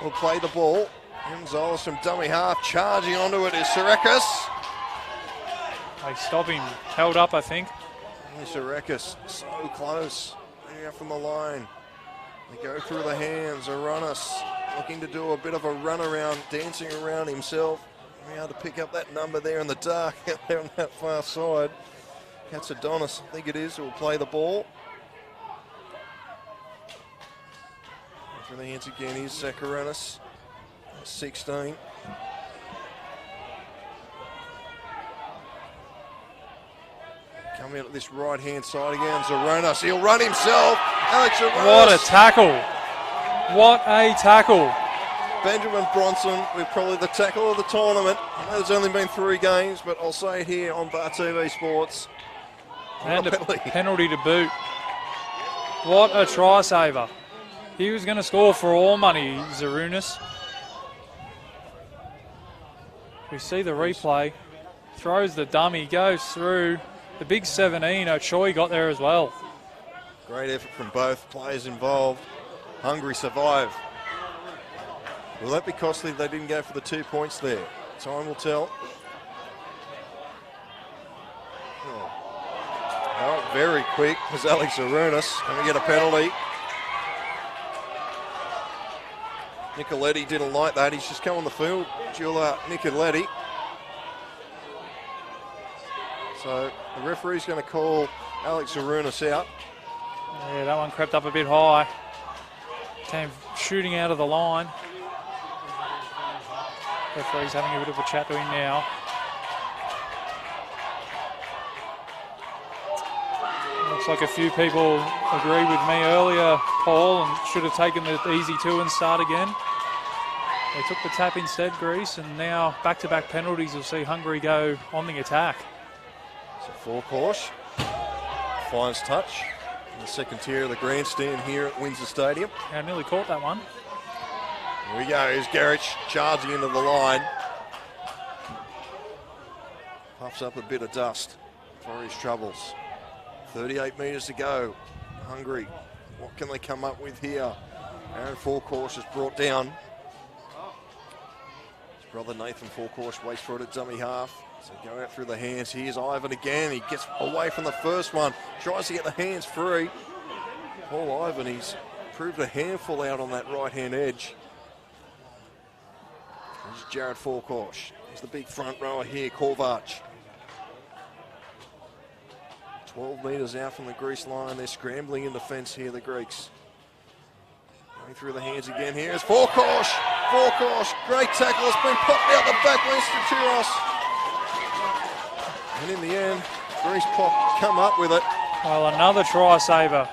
will play the ball. Gonzalez from dummy half, charging onto it is Sarekis. They stop him, held up, I think. Sarekis, so close, out from the line. They go through the hands. Aranis looking to do a bit of a run around, dancing around himself. Able to pick up that number there in the dark out there on that far side. Katsadonis, I think it is, who will play the ball. Through the hands again, here's Zakaranis, 16. Coming out of this right-hand side again, Zoronas, he'll run himself. Alex Zoronas. What a tackle. What a tackle. Benjamin Bronson with probably the tackle of the tournament. I know there's only been 3 games, but I'll say it here on Bar TV Sports. And a penalty to boot. What a try saver. He was going to score for all money, Zarunas. We see the replay. Throws the dummy, goes through. The big 17, Ochoi got there as well. Great effort from both players involved. Hungary survive. Will that be costly? They didn't go for the 2 points there. Time will tell. Oh, very quick was Alex Arunas. Can we get a penalty? Nicoletti didn't like that. He's just come on the field. Giulia Nicoletti. So the referee's going to call Alex Arunas out. Yeah, that one crept up a bit high. Came shooting out of the line. Referee's having a bit of a chat to him now. Looks like a few people agree with me earlier, Paul, and should have taken the easy 2 and start again. They took the tap instead, Greece, and now back-to-back penalties will see Hungary go on the attack. So Forkosh finds touch in the second tier of the grandstand here at Windsor Stadium. I nearly caught that one. Here we go, here's Garrich charging into the line. Puffs up a bit of dust for his troubles. 38 metres to go. Hungary, what can they come up with here? Aaron Forkosh is brought down. His brother Nathan Forkosh waits for it at dummy half. So go out through the hands. Here's Ivan again. He gets away from the first one. Tries to get the hands free. Paul Ivan, he's proved a handful out on that right-hand edge. There's Jared Forkosh. He's the big front rower here, Kovac. 12 metres out from the Greece line. They're scrambling in defence here, the Greeks. Going through the hands again. Here's Forkosh. Forkosh, great tackle. It's been popped out the back wings to Tiros. And in the end, Greece pop come up with it. Well, another try saver.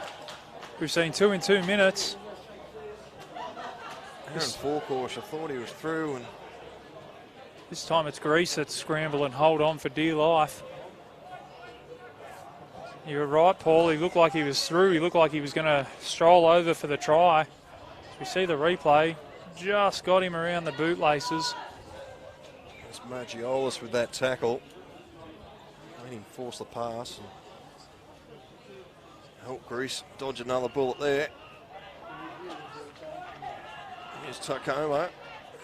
We've seen 2 in 2 minutes. Aaron Forkosh, I thought he was through. And this time it's Greece that scramble and hold on for dear life. You were right, Paul. He looked like he was through. He looked like he was going to stroll over for the try. We see the replay. Just got him around the bootlaces. It's Magiolis with that tackle. Made him force the pass. And help Greece dodge another bullet there. Here's Tacoma,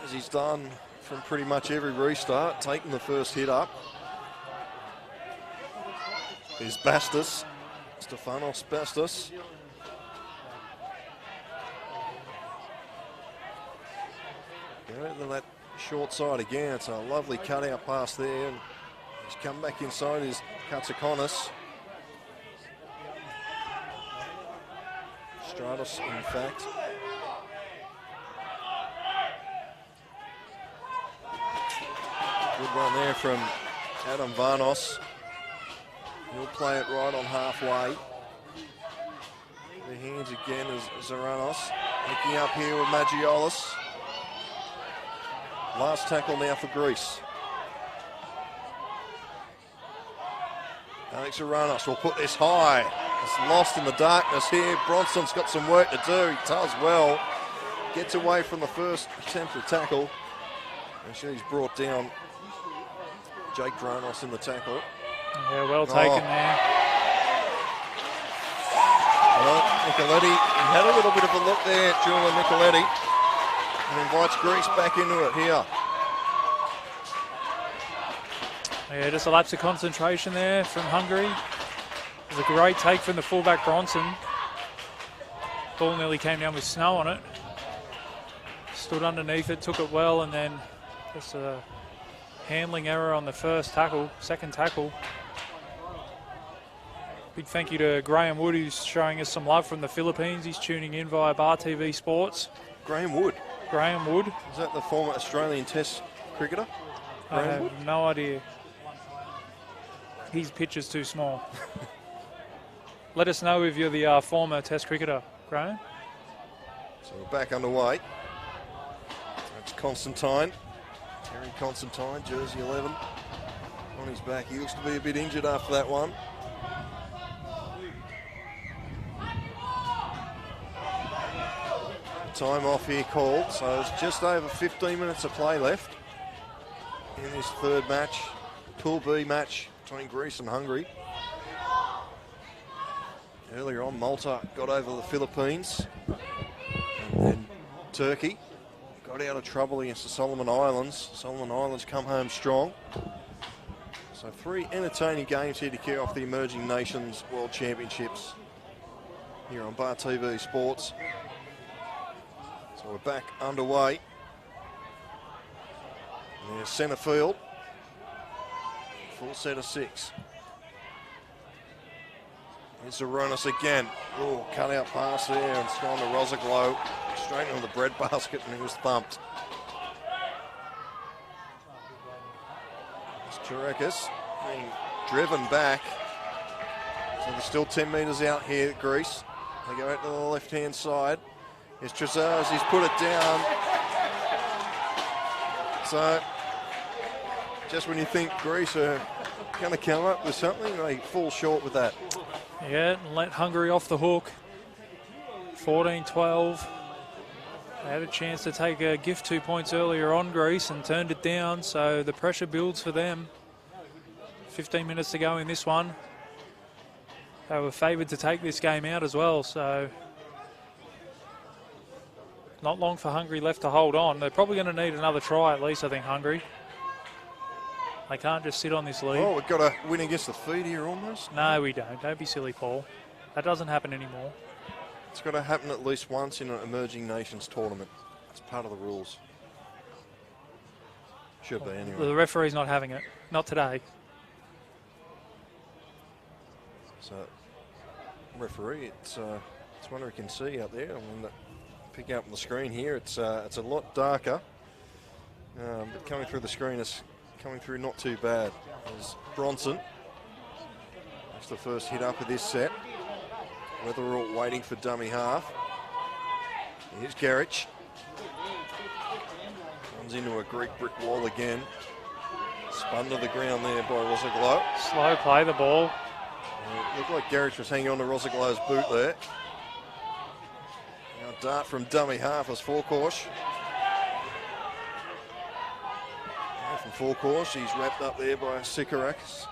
as he's done from pretty much every restart, taking the first hit up. Here's Bastos, Stefanos Bastos. Go to that short side again. It's a lovely cutout pass there. And he's come back inside his Katsakonis. Stratos, in fact. Good run there from Adam Varnos. He'll play it right on halfway. The hands again is Zaranos. Picking up here with Magiolis. Last tackle now for Greece. Alex Zaranos will put this high. It's lost in the darkness here. Bronson's got some work to do. He does well. Gets away from the first attempt to tackle. And she's brought down Jake Dronos in the tackle. Yeah, well taken there. Well, Nicoletti, he had a little bit of a look there, Julian Nicoletti, and invites Greece back into it here. Yeah, just a lapse of concentration there from Hungary. It was a great take from the fullback Bronson. Ball nearly came down with snow on it. Stood underneath it, took it well, and then just a handling error on the second tackle. Big thank you to Graham Wood, who's showing us some love from the Philippines. He's tuning in via Bar TV Sports. Graham Wood. Graham Wood. Is that the former Australian Test cricketer? I have no idea. His pitch is too small. Let us know if you're the former Test cricketer, Graham. So we're back underway. That's Constantine. Terry Constantine, jersey 11. On his back. He looks to be a bit injured after that one. Time off here called, so it's just over 15 minutes of play left in this third match, Pool B match between Greece and Hungary. Earlier on, Malta got over the Philippines, and then Turkey got out of trouble against the Solomon Islands. Solomon Islands come home strong. So 3 entertaining games here to kick off the Emerging Nations World Championships here on Bar TV Sports. So we're back underway. And there's centre field. Full set of 6. Here's Aronis again. Oh, cut out pass there, and it's gone to Rosaglow. Straight into the bread basket, and he was thumped. It's Chirekis being driven back. So they're still 10 metres out here, Greece. They go out to the left-hand side. It's Trezors, he's put it down. So, just when you think Greece are going to come up with something, they fall short with that. Yeah, and let Hungary off the hook. 14-12. They had a chance to take a gift 2 points earlier on, Greece, and turned it down, so the pressure builds for them. 15 minutes to go in this one. They were favoured to take this game out as well, so not long for Hungary left to hold on. They're probably going to need another try at least, I think, Hungary. They can't just sit on this lead. Oh, we've got to win against the feed here almost. No, we don't. Don't be silly, Paul. That doesn't happen anymore. It's got to happen at least once in an Emerging Nations tournament. It's part of the rules. Should be anyway. The referee's not having it. Not today. So, referee, it's one we can see out there. I mean, pick up on the screen here. It's a lot darker, but coming through the screen is coming through not too bad. There's Bronson. That's the first hit up of this set. Weatherall waiting for dummy half. Here's Gerich. Runs into a Greek brick wall again. Spun to the ground there by Rosaglow. Slow play the ball. It looked like Gerich was hanging on to Rosaglow's boot there. Now a dart from dummy half as Forcourse. From Forcourse, he's wrapped up there by Sikarakis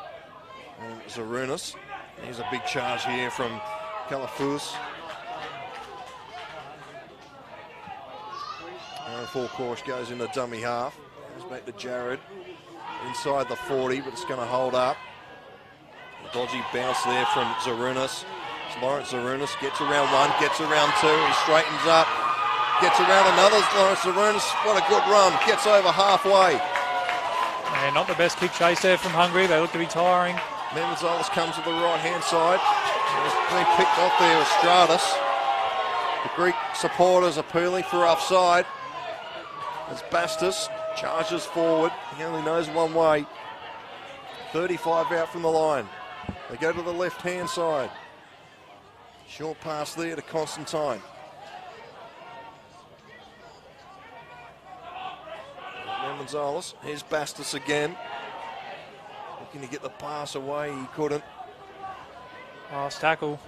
and Zarunas. Here's a big charge here from Kalafous. And Forcourse goes into dummy half. Goes back to Jared. Inside the 40, but it's going to hold up. A dodgy bounce there from Zarunas. Lawrence Zarunas gets around 1, gets around 2. He straightens up. Gets around another. Lawrence Zarunas, what a good run. Gets over halfway. Yeah, not the best kick chase there from Hungary. They look to be tiring. Mendezolis comes to the right-hand side. He's been picked off there with Stratus. The Greek supporters appealing for offside. As Bastos charges forward. He only knows one way. 35 out from the line. They go to the left-hand side. Short pass there to Constantine. Mendezolis. Here's Bastos again. Looking to get the pass away. He couldn't. Last tackle.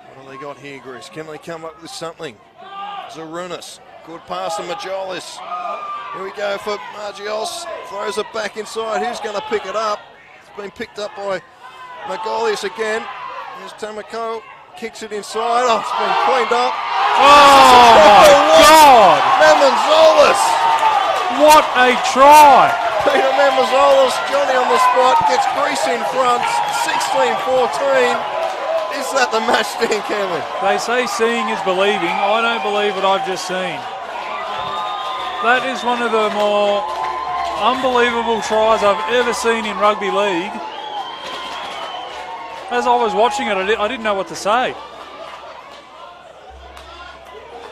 What have they got here, Greece? Can they come up with something? Zarunas. Good pass to Majolis. Here we go for Margios. Throws it back inside. Who's going to pick it up? It's been picked up by Magolius again. Here's Tamako. kicks it inside. Oh, it's been cleaned up. Oh, my God! Memenzolas! What a try! Peter Memenzolas, Johnny on the spot, gets Greece in front, 16-14. Is that the match, Dan Cameron? They say seeing is believing. I don't believe what I've just seen. That is one of the more unbelievable tries I've ever seen in rugby league. As I was watching it, I didn't know what to say.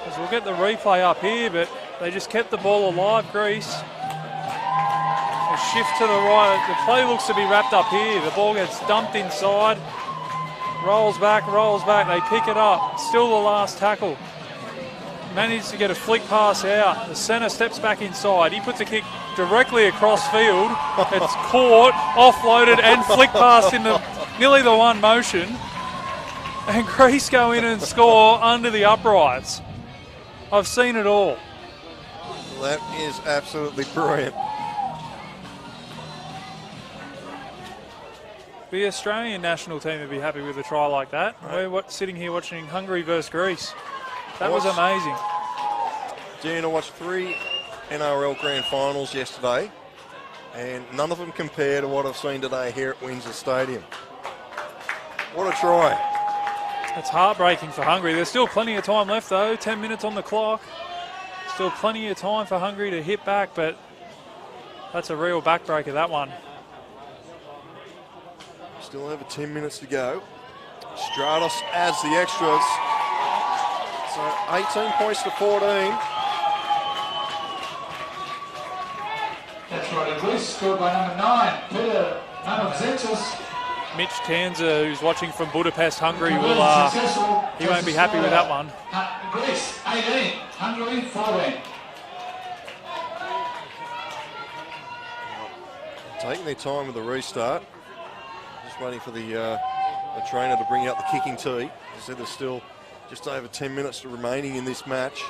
As we'll get the replay up here, but they just kept the ball alive, Greece. A shift to the right. The play looks to be wrapped up here. The ball gets dumped inside. Rolls back. They pick it up. Still the last tackle. Managed to get a flick pass out. The centre steps back inside. He puts a kick directly across field. It's caught, offloaded, and flick passed in nearly the one motion. And Greece go in and score under the uprights. I've seen it all. That is absolutely brilliant. The Australian national team would be happy with a try like that. We're sitting here watching Hungary versus Greece. That was amazing. Dean, I watched 3 NRL Grand Finals yesterday, and none of them compare to what I've seen today here at Windsor Stadium. What a try. It's heartbreaking for Hungary. There's still plenty of time left, though. 10 minutes on the clock. Still plenty of time for Hungary to hit back, but that's a real backbreaker, that one. Still over 10 minutes to go. Stratos adds the extras. So 18 points to 14. That's right, Greece scored by number 9, Peter Mamavzetis. Mitch Tanzer, who's watching from Budapest, Hungary, he won't be happy with that one. Greece 18, Hungary 14. Taking their time with the restart. Just waiting for the trainer to bring out the kicking tee. As I said, there's still just over 10 minutes remaining in this match.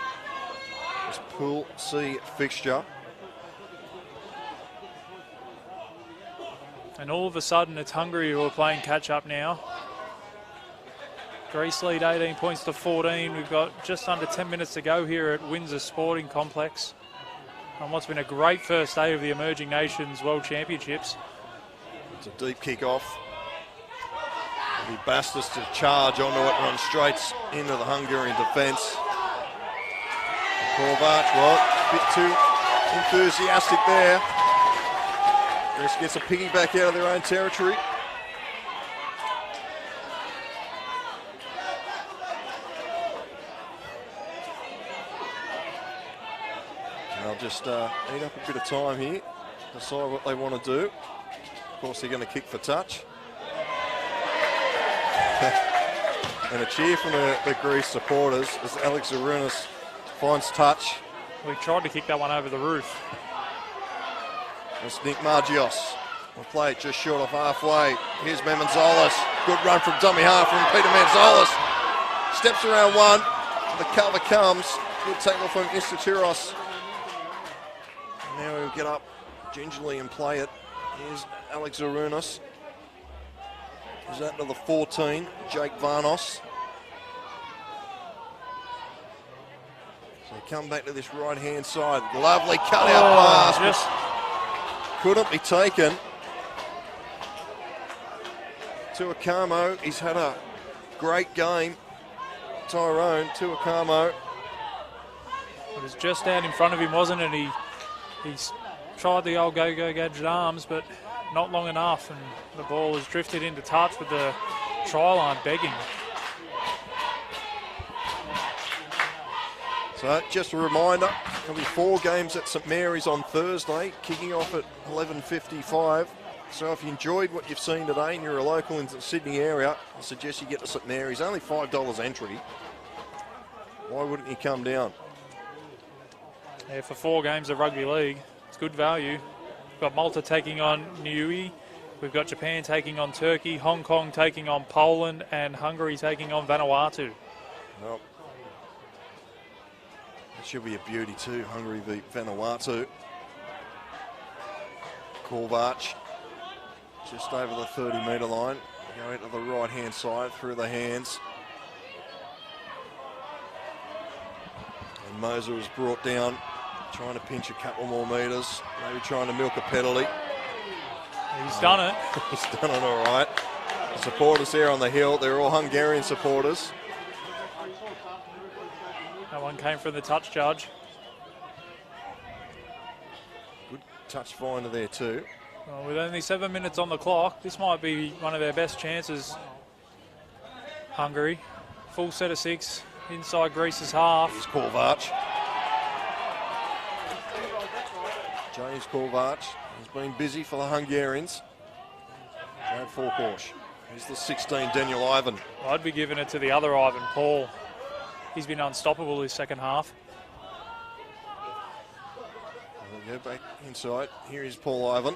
This Pool C fixture. And all of a sudden, it's Hungary who are playing catch-up now. Greece lead 18 points to 14. We've got just under 10 minutes to go here at Windsor Sporting Complex on what's been a great first day of the Emerging Nations World Championships. It's a deep kick-off. It'll be Bastos to charge onto it, run straight into the Hungarian defence. Kovac, well, a bit too enthusiastic there. Greece gets a piggyback out of their own territory. And they'll just eat up a bit of time here, decide what they want to do. Of course, they're going to kick for touch. And a cheer from the Greece supporters as Alex Arunas finds touch. We tried to kick that one over the roof. It's Nick Margios. We'll play it just short of halfway. Here's Memenzolas. Good run from dummy half from Peter Memenzolas. Steps around one. The cover comes. Good tackle from Istatiros. Now he'll get up gingerly and play it. Here's Alex Arunas. He's out to the 14, Jake Varnos. So they come back to this right-hand side. Lovely cut-out pass. Couldn't be taken. Tuakamo, he's had a great game. Tyrone Tuakamo. It was just out in front of him, wasn't it? He's tried the old go-gadget arms, but not long enough, and the ball has drifted into touch with the try line begging. So just a reminder, there'll be 4 games at St Mary's on Thursday, kicking off at 11:55. So if you enjoyed what you've seen today and you're a local in the Sydney area, I suggest you get to St Mary's. Only $5 entry. Why wouldn't you come down? Yeah, for 4 games of rugby league, it's good value. We've got Malta taking on Niue. We've got Japan taking on Turkey, Hong Kong taking on Poland, and Hungary taking on Vanuatu. Well, it should be a beauty too. Hungary v Vanuatu. Kovac just over the 30-metre line. Going to the right-hand side through the hands Moser was brought down, trying to pinch a couple more metres, maybe trying to milk a penalty. He's done it. He's done it all right. The supporters there on the hill, they're all Hungarian supporters. That one came from the touch judge. Good touch finder there too. Well, with only 7 minutes on the clock, this might be one of their best chances. Hungary, full set of 6, inside Greece's half. Here's Kovac. James Kovac has been busy for the Hungarians. Jared Forkosh. Here's the 16, Daniel Ivan. I'd be giving it to the other Ivan, Paul. He's been unstoppable this second half. There we go, back inside. Here is Paul Ivan.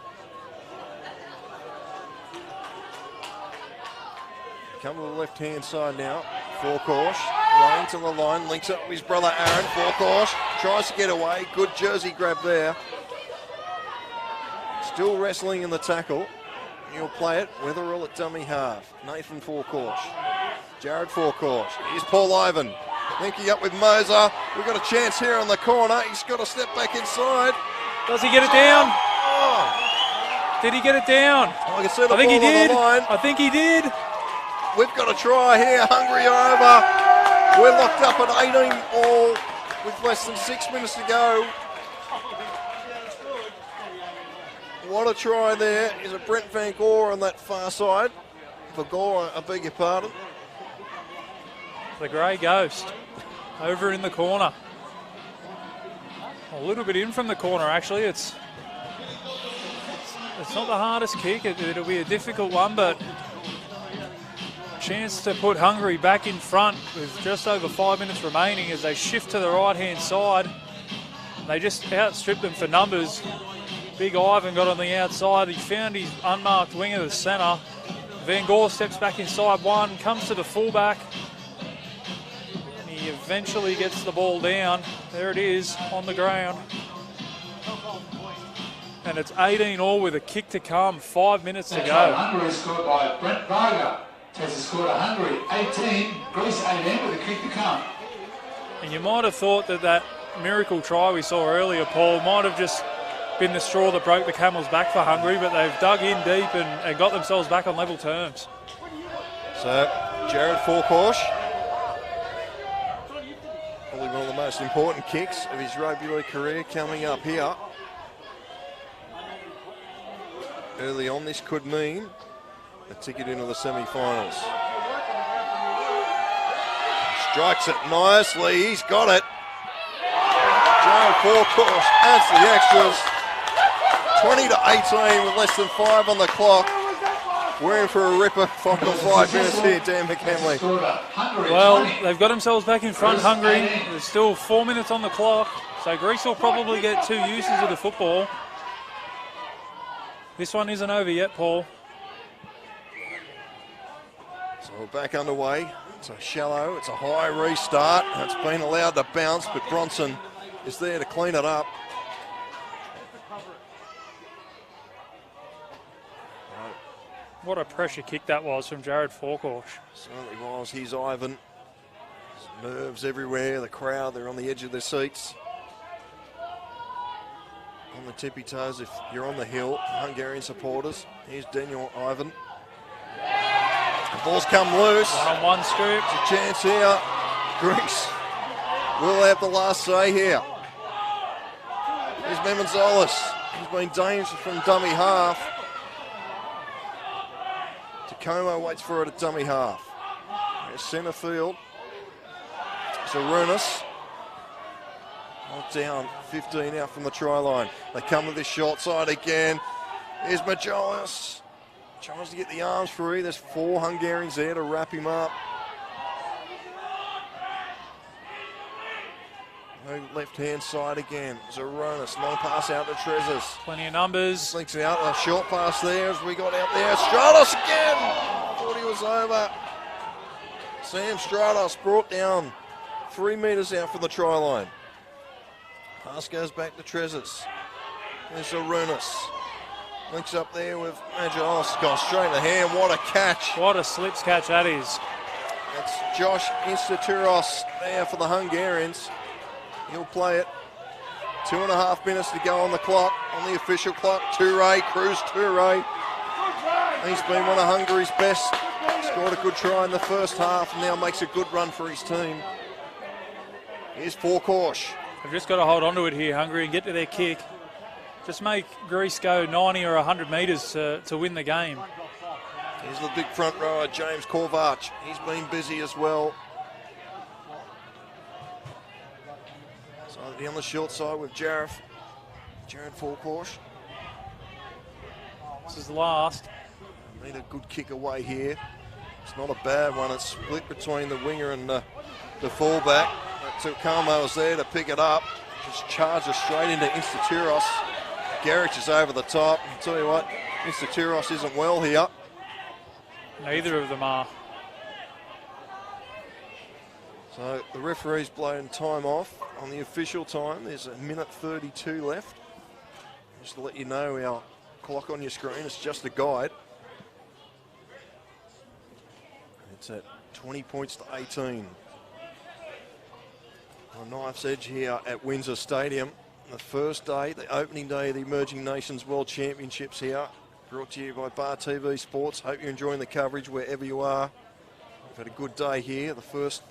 Come to the left-hand side now. Forkosh, running to the line, links up with his brother Aaron. Forkosh tries to get away. Good jersey grab there. Still wrestling in the tackle. He'll play it, Wetherell at dummy half. Nathan Forkosh. Jared Forkosh. Here's Paul Ivan. Linking up with Moser. We've got a chance here on the corner. He's got to step back inside. Does he get it down? Oh. Did he get it down? I can see the I think ball he did. on the line. I think he did. We've got a try here. Hungary are over. We're locked up at 18 all with less than 6 minutes to go. What a try there. Is it Brent Van Gore on that far side? Van Gore, I beg your pardon. The grey ghost over in the corner. A little bit in from the corner, actually. It's not the hardest kick. It'll be a difficult one, but chance to put Hungary back in front with just over 5 minutes remaining as they shift to the right-hand side. They just outstripped them for numbers. Big Ivan got on the outside. He found his unmarked wing of the centre. Van Gore steps back inside one, comes to the fullback. And he eventually gets the ball down. There it is on the ground. And it's 18 all with a kick to come. 5 minutes to go. Hungary scored by Brent Varga. Tessa scored a Hungary 18, Greece 18 with a kick to come. And you might have thought that miracle try we saw earlier, Paul, might have just been the straw that broke the camel's back for Hungary, but they've dug in deep and got themselves back on level terms. So, Jared Forkosh, probably one of the most important kicks of his rugby league career coming up here. Early on, this could mean a ticket into the semi-finals. Strikes it nicely, he's got it. Jared Forkosh adds the extras. 20 to 18 with less than 5 on the clock. We're in for a ripper. Final 5 minutes here, Dan McHenley. Well, they've got themselves back in front, Hungary. There's still 4 minutes on the clock, so Greece will probably get 2 uses of the football. This one isn't over yet, Paul. So we're back underway. It's a shallow, it's a high restart. It's been allowed to bounce, but Bronson is there to clean it up. What a pressure kick that was from Jared Forkosh. Certainly was. Here's Ivan. His nerves everywhere. The crowd, they're on the edge of their seats. On the tippy toes if you're on the hill. Hungarian supporters. Here's Daniel Ivan. The ball's come loose. One-on-one scoop. It's a chance here. Greece will have the last say here. Here's Memenzolis. He's been dangerous from dummy half. Tacoma waits for it at dummy half. There's centre field. Zarunas. Not down, 15 out from the try line. They come to this short side again. Here's Majolis. Tries to get the arms free. There's 4 Hungarians there to wrap him up. Left-hand side again. Zarunas, long pass out to Trezors. Plenty of numbers. Links out, a short pass there as we got out there. Stratos again! Thought he was over. Sam Stratos brought down 3 metres out from the try line. Pass goes back to Trezors. There's Zarunas. Links up there with Majolis. Gone straight in the hand. What a catch. What a slips catch that is. That's Josh Instaturos there for the Hungarians. He'll play it. 2.5 minutes to go on the clock, on the official clock. Toure, Cruz Toure. He's been one of Hungary's best. Scored a good try in the first half and now makes a good run for his team. Here's Forkorsh. They've just got to hold on to it here, Hungary, and get to their kick. Just make Greece go 90 or 100 metres to win the game. Here's the big front rower, James Kovac. He's been busy as well. So down the short side with Jared Forkorsh. This is the last. Need a good kick away here. It's not a bad one. It's split between the winger and the fullback. Tukamo was there to pick it up. Just charges straight into Instaturos. Gerich is over the top. I'll tell you what, Instaturos isn't well here. Neither of them are. So the referee's blown time off. On the official time, there's 1:32 left. Just to let you know, our clock on your screen is just a guide. It's at 20 points to 18. On Knife's Edge here at Windsor Stadium. The first day, the opening day of the Emerging Nations World Championships here. Brought to you by Bar TV Sports. Hope you're enjoying the coverage wherever you are. We've had a good day here. The first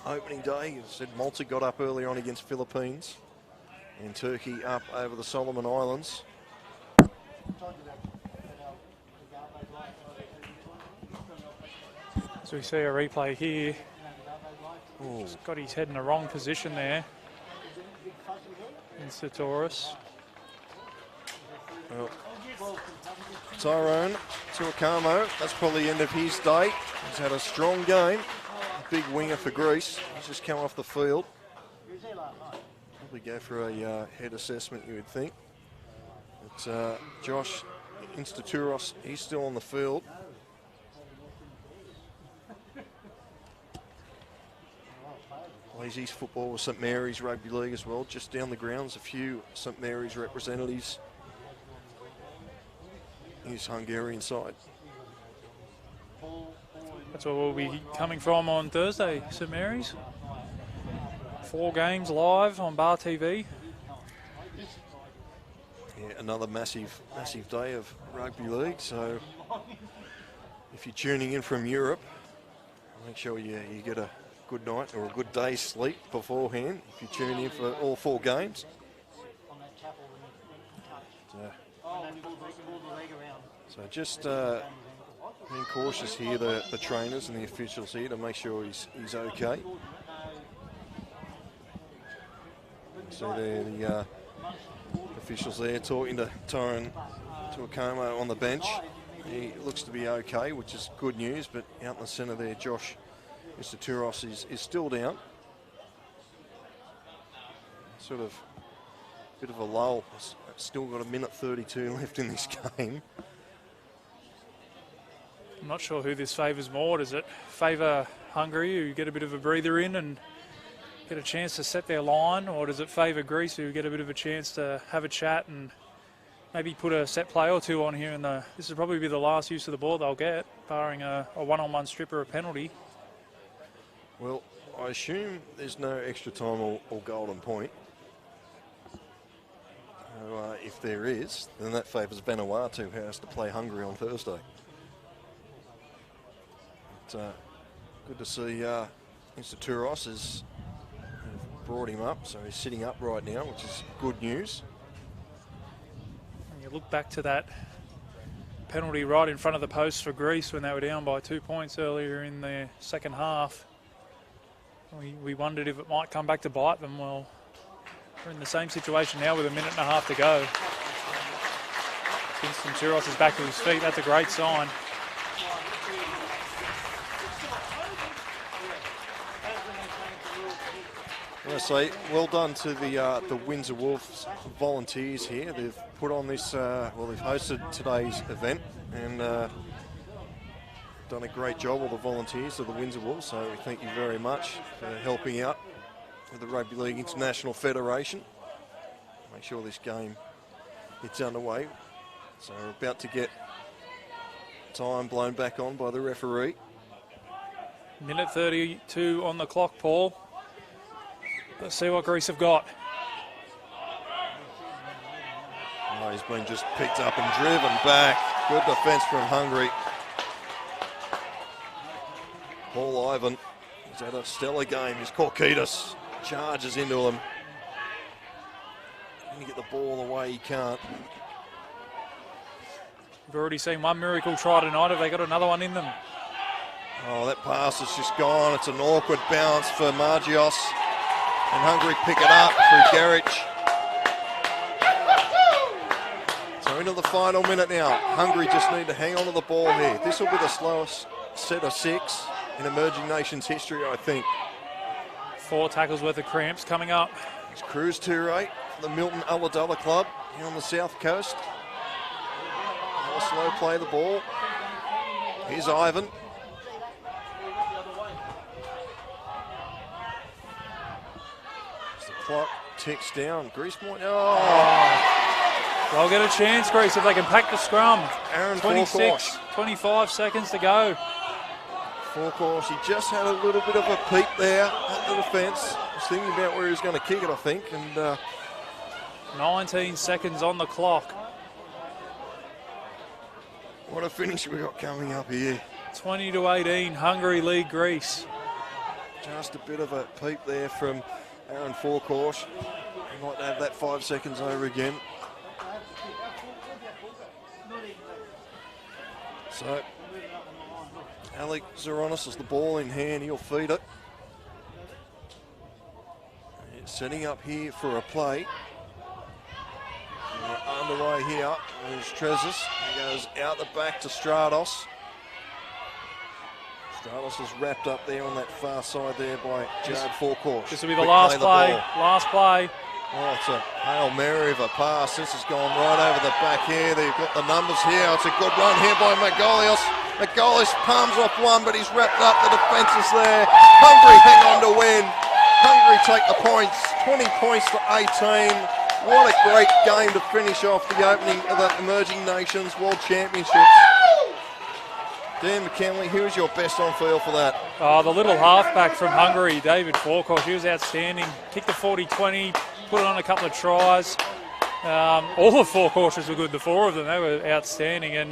opening day, as I said, Malta got up earlier on against Philippines. And Turkey up over the Solomon Islands. So we see a replay here. Ooh. He's got his head in the wrong position there. Instaturos. Well, Tyrone Tuakamo, that's probably the end of his day. He's had a strong game. A big winger for Greece. He's just come off the field. Probably go for a head assessment, you would think. But Josh Instaturos, he's still on the field. Plays East football with St Mary's Rugby League as well. Just down the grounds, a few St Mary's representatives. His Hungarian side. That's where we'll be coming from on Thursday, St Mary's. 4 games live on Bar TV. Yeah, another massive day of rugby league. So if you're tuning in from Europe, make sure you get a good night or a good day's sleep beforehand if you tune in for all 4 games. So just being cautious here, the trainers and the officials here, to make sure he's okay. So there the officials there talking to Tyrone Tuakamo on the bench. He looks to be okay, which is good news, but out in the centre there, Josh Instaturos is still down. Sort of a bit of a lull. Still got 1:32 left in this game. I'm not sure who this favours more. Does it favour Hungary, who get a bit of a breather in and get a chance to set their line, or does it favour Greece, who get a bit of a chance to have a chat and maybe put a set play or two on here? And this will probably be the last use of the ball they'll get, barring a one-on-one strip or a penalty. Well, I assume there's no extra time or golden point. If there is, then that favours Vanuatu, who has to play Hungary on Thursday. But, good to see Instaturos has brought him up, so he's sitting up right now, which is good news. And you look back to that penalty right in front of the post for Greece when they were down by 2 points earlier in the second half. We wondered if it might come back to bite them. Well, we're in the same situation now with 1.5 minutes to go. Instaturos is back to his feet. That's a great sign. I want to say well done to the Windsor Wolves volunteers here. They've put on this, they've hosted today's event and done a great job, all the volunteers of the Windsor Wolves. So we thank you very much for helping out with the Rugby League International Federation. Make sure this game gets underway. So we're about to get time blown back on by the referee. 1:32 on the clock, Paul. Let's see what Greece have got. Oh, he's been just picked up and driven back. Good defence from Hungary. Paul Ivan, he's had a stellar game. His Korkitas charges into him. Can he get the ball away? He can't. We've already seen one miracle try tonight. Have they got another one in them? Oh, that pass has just gone. It's an awkward bounce for Margios. And Hungary pick it up through Garich. So into the final minute now. Hungary just need to hang on to the ball here. This will be the slowest set of 6 in emerging nations history, I think. 4 tackles worth of cramps coming up. It's Cruz Toure, the Milton Ulladulla club here on the south coast. They'll slow play the ball. Here's Ivan. As the clock ticks down. Greece might. Oh! They'll get a chance, Greece, if they can pack the scrum. Aaron 26, 25 seconds to go. Forecourse, he just had a little bit of a peep there at the defence. Was thinking about where he was going to kick it, I think. And 19 seconds on the clock. what a finish we got coming up here. 20-18, Hungary lead Greece. Just a bit of a peep there from Aaron Forecourse. He'd like to have that 5 seconds over again. So, Alec Zoronis has the ball in hand. He'll feed it. It's setting up here for a play. We're underway here. There's Trezis. He goes out the back to Stratos. Stratos is wrapped up there on that far side there by Jared Forecourse. This will be the last play. Last play. Oh, it's a Hail Mary of a pass. This has gone right over the back here. They've got the numbers here. It's a good run here by Magolios. Magolios palms off one, but he's wrapped up. The defence is there. Hungary hang on to win. Hungary take the points. 20 points to 18. What a great game to finish off the opening of the Emerging Nations World Championships. Dan McKinley, who was your best on field for that? Oh, the little halfback from Hungary, David Forecourse. He was outstanding. Kicked the 40-20, put on a couple of tries. All the Forecourses were good, the 4 of them. They were outstanding. And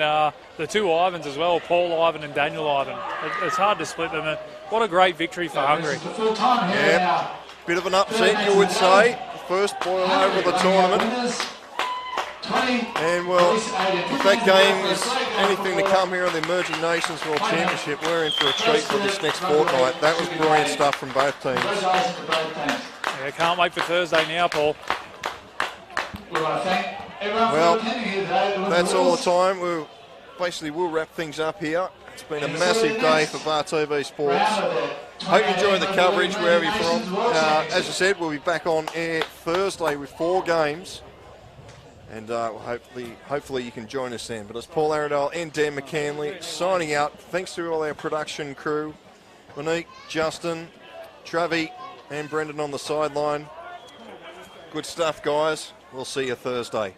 the 2 Ivans as well, Paul Ivan and Daniel Ivan. It's hard to split them. What a great victory for Hungary. Yeah, bit of an upset, you would say. First boil over the tournament. And well, if that game is anything to come here on the Emerging Nations World Championship, we're in for a treat for this next fortnight. That was brilliant stuff from both teams. Yeah, can't wait for Thursday now, Paul. Well, that's all the time. We'll wrap things up here. It's been a massive day for Bar TV Sports. Hope you enjoy the coverage wherever you're from. As I said, we'll be back on air Thursday with 4 games. And hopefully you can join us then. But it's Paul Arundel and Dan McCanley signing out. Thanks to all our production crew. Monique, Justin, Travi and Brendan on the sideline. Good stuff, guys. We'll see you Thursday.